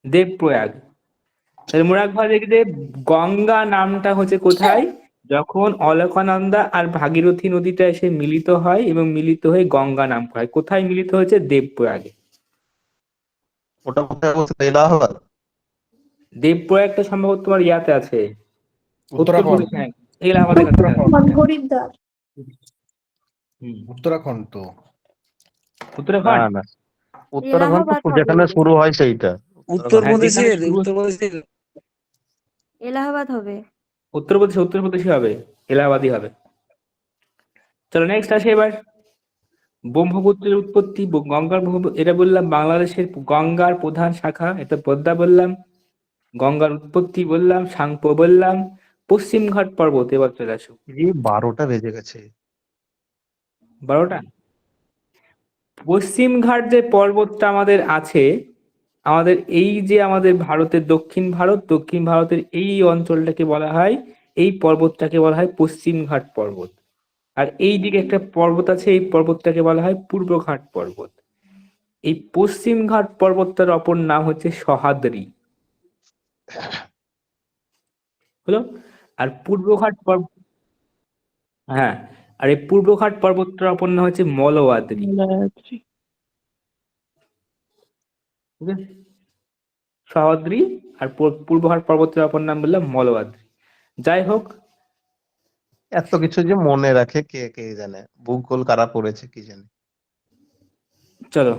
দেবপ্রয়াগ। তাহলে মোরা একবার দেখি যে গঙ্গা নামটা হচ্ছে কোথায়? যখন অলকানন্দা আর ভাগীরথী নদীটা এসে মিলিত হয় এবং মিলিত হয়ে গঙ্গা নাম হয়। কোথায় মিলিত হয়েছে? দেবপ্রয়াগে। ওটা কোথায় বলছে? এলাহাবাদ? দেবপ্রয়াগটা সম্ভবত তোমার ইয়াতে আছে, উত্তরাখণ্ড। উত্তরপ্রদেশে। এলাহাবাদের কাছে আছে। হরিদ্বার। উত্তরাখণ্ড তো। উত্তরাখণ্ড না, উত্তরাখণ্ড তো যেখানে শুরু হয় সেইটা। উত্তরপ্রদেশের এলাহাবাদ হবে। উত্তরপ্রদেশে হবে, এলাহাবাদই হবে। চলো নেক্সট আসে এবার ব্রহ্মপুত্রের উৎপত্তি। গঙ্গার এটা বললাম বাংলাদেশের গঙ্গার প্রধান শাখা, এটা পদ্মা বললাম। গঙ্গার উৎপত্তি বললাম, সাংপো বললাম। পশ্চিমঘাট পর্বত, এবার চলে আসো। 12টা বেজে গেছে। 12টা? পশ্চিমঘাট যে পর্বতটা আমাদের আছে, আমাদের এই যে আমাদের ভারতের দক্ষিণ ভারতের এই অঞ্চলটাকে বলা হয়, এই পর্বতটাকে বলা হয় পশ্চিমঘাট পর্বত। আর এই দিকে একটা পর্বত আছে, এই পর্বতটাকে বলা হয় পূর্বঘাট পর্বত। এই পশ্চিমঘাট পর্বতটার অপর নাম হচ্ছে সহ্যাদ্রি। হলো। আর পূর্বঘাট পর্বত, হ্যাঁ, আর এই পূর্বঘাট পর্বতটার অপর নাম হচ্ছে মলয়াদ্রি। সহ্যাদ্রি আর পূর্বঘাট পর্বতের অপর নাম বললাম মলয়াদ্রি। যাই হোক, এত কিছু যে মনে রাখে কে কে জানে, ভূগোল কারা পড়েছে কি জানে। চলো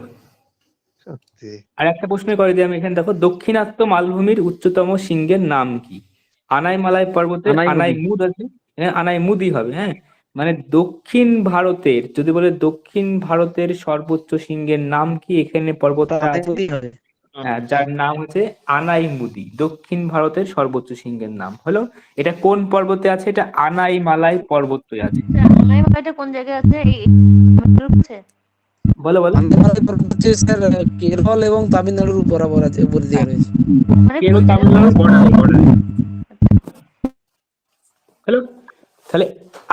সত্যি। আর একটা প্রশ্ন করে দিই আমি এখানে, দেখো দক্ষিণাত্য মালভূমির উচ্চতম শৃঙ্গের নাম কি? আনাইমালাই পর্বতের আনাইমুদ আছে, হ্যাঁ আনাইমুদই হবে। হ্যাঁ, মানে দক্ষিণ ভারতের, যদি বলে দক্ষিণ ভারতের সর্বোচ্চ শৃঙ্গের নাম কি, এখানে পর্বতটা আছে, হ্যাঁ, যার নাম হচ্ছে আনাইমুদি। দক্ষিণ ভারতের সর্বোচ্চ শৃঙ্গের নাম হলো। এটা কোন পর্বতে আছে? এটা আনাইমালাই পর্বতে আছে। আনাইমালাইটা কোন জায়গায় আছে? বলো বলো। স্যার কেরল এবং তামিলনাড়ুর বরাবর আছে, উপর দিয়ে রয়েছে। কেরল তামিলনাড়ুর বর্ডারে। হ্যালো, তাহলে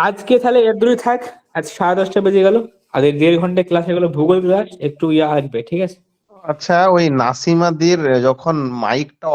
আজকে তাহলে এর দূরই থাক। আজ 10:30 বেজে গেল, আগে 1.5 ঘন্টা ক্লাস হয়ে গেল ভূগোল ক্লাস, একটু আসবে, ঠিক আছে? আচ্ছা, ওই নাসিমাদির যখন মাইকটা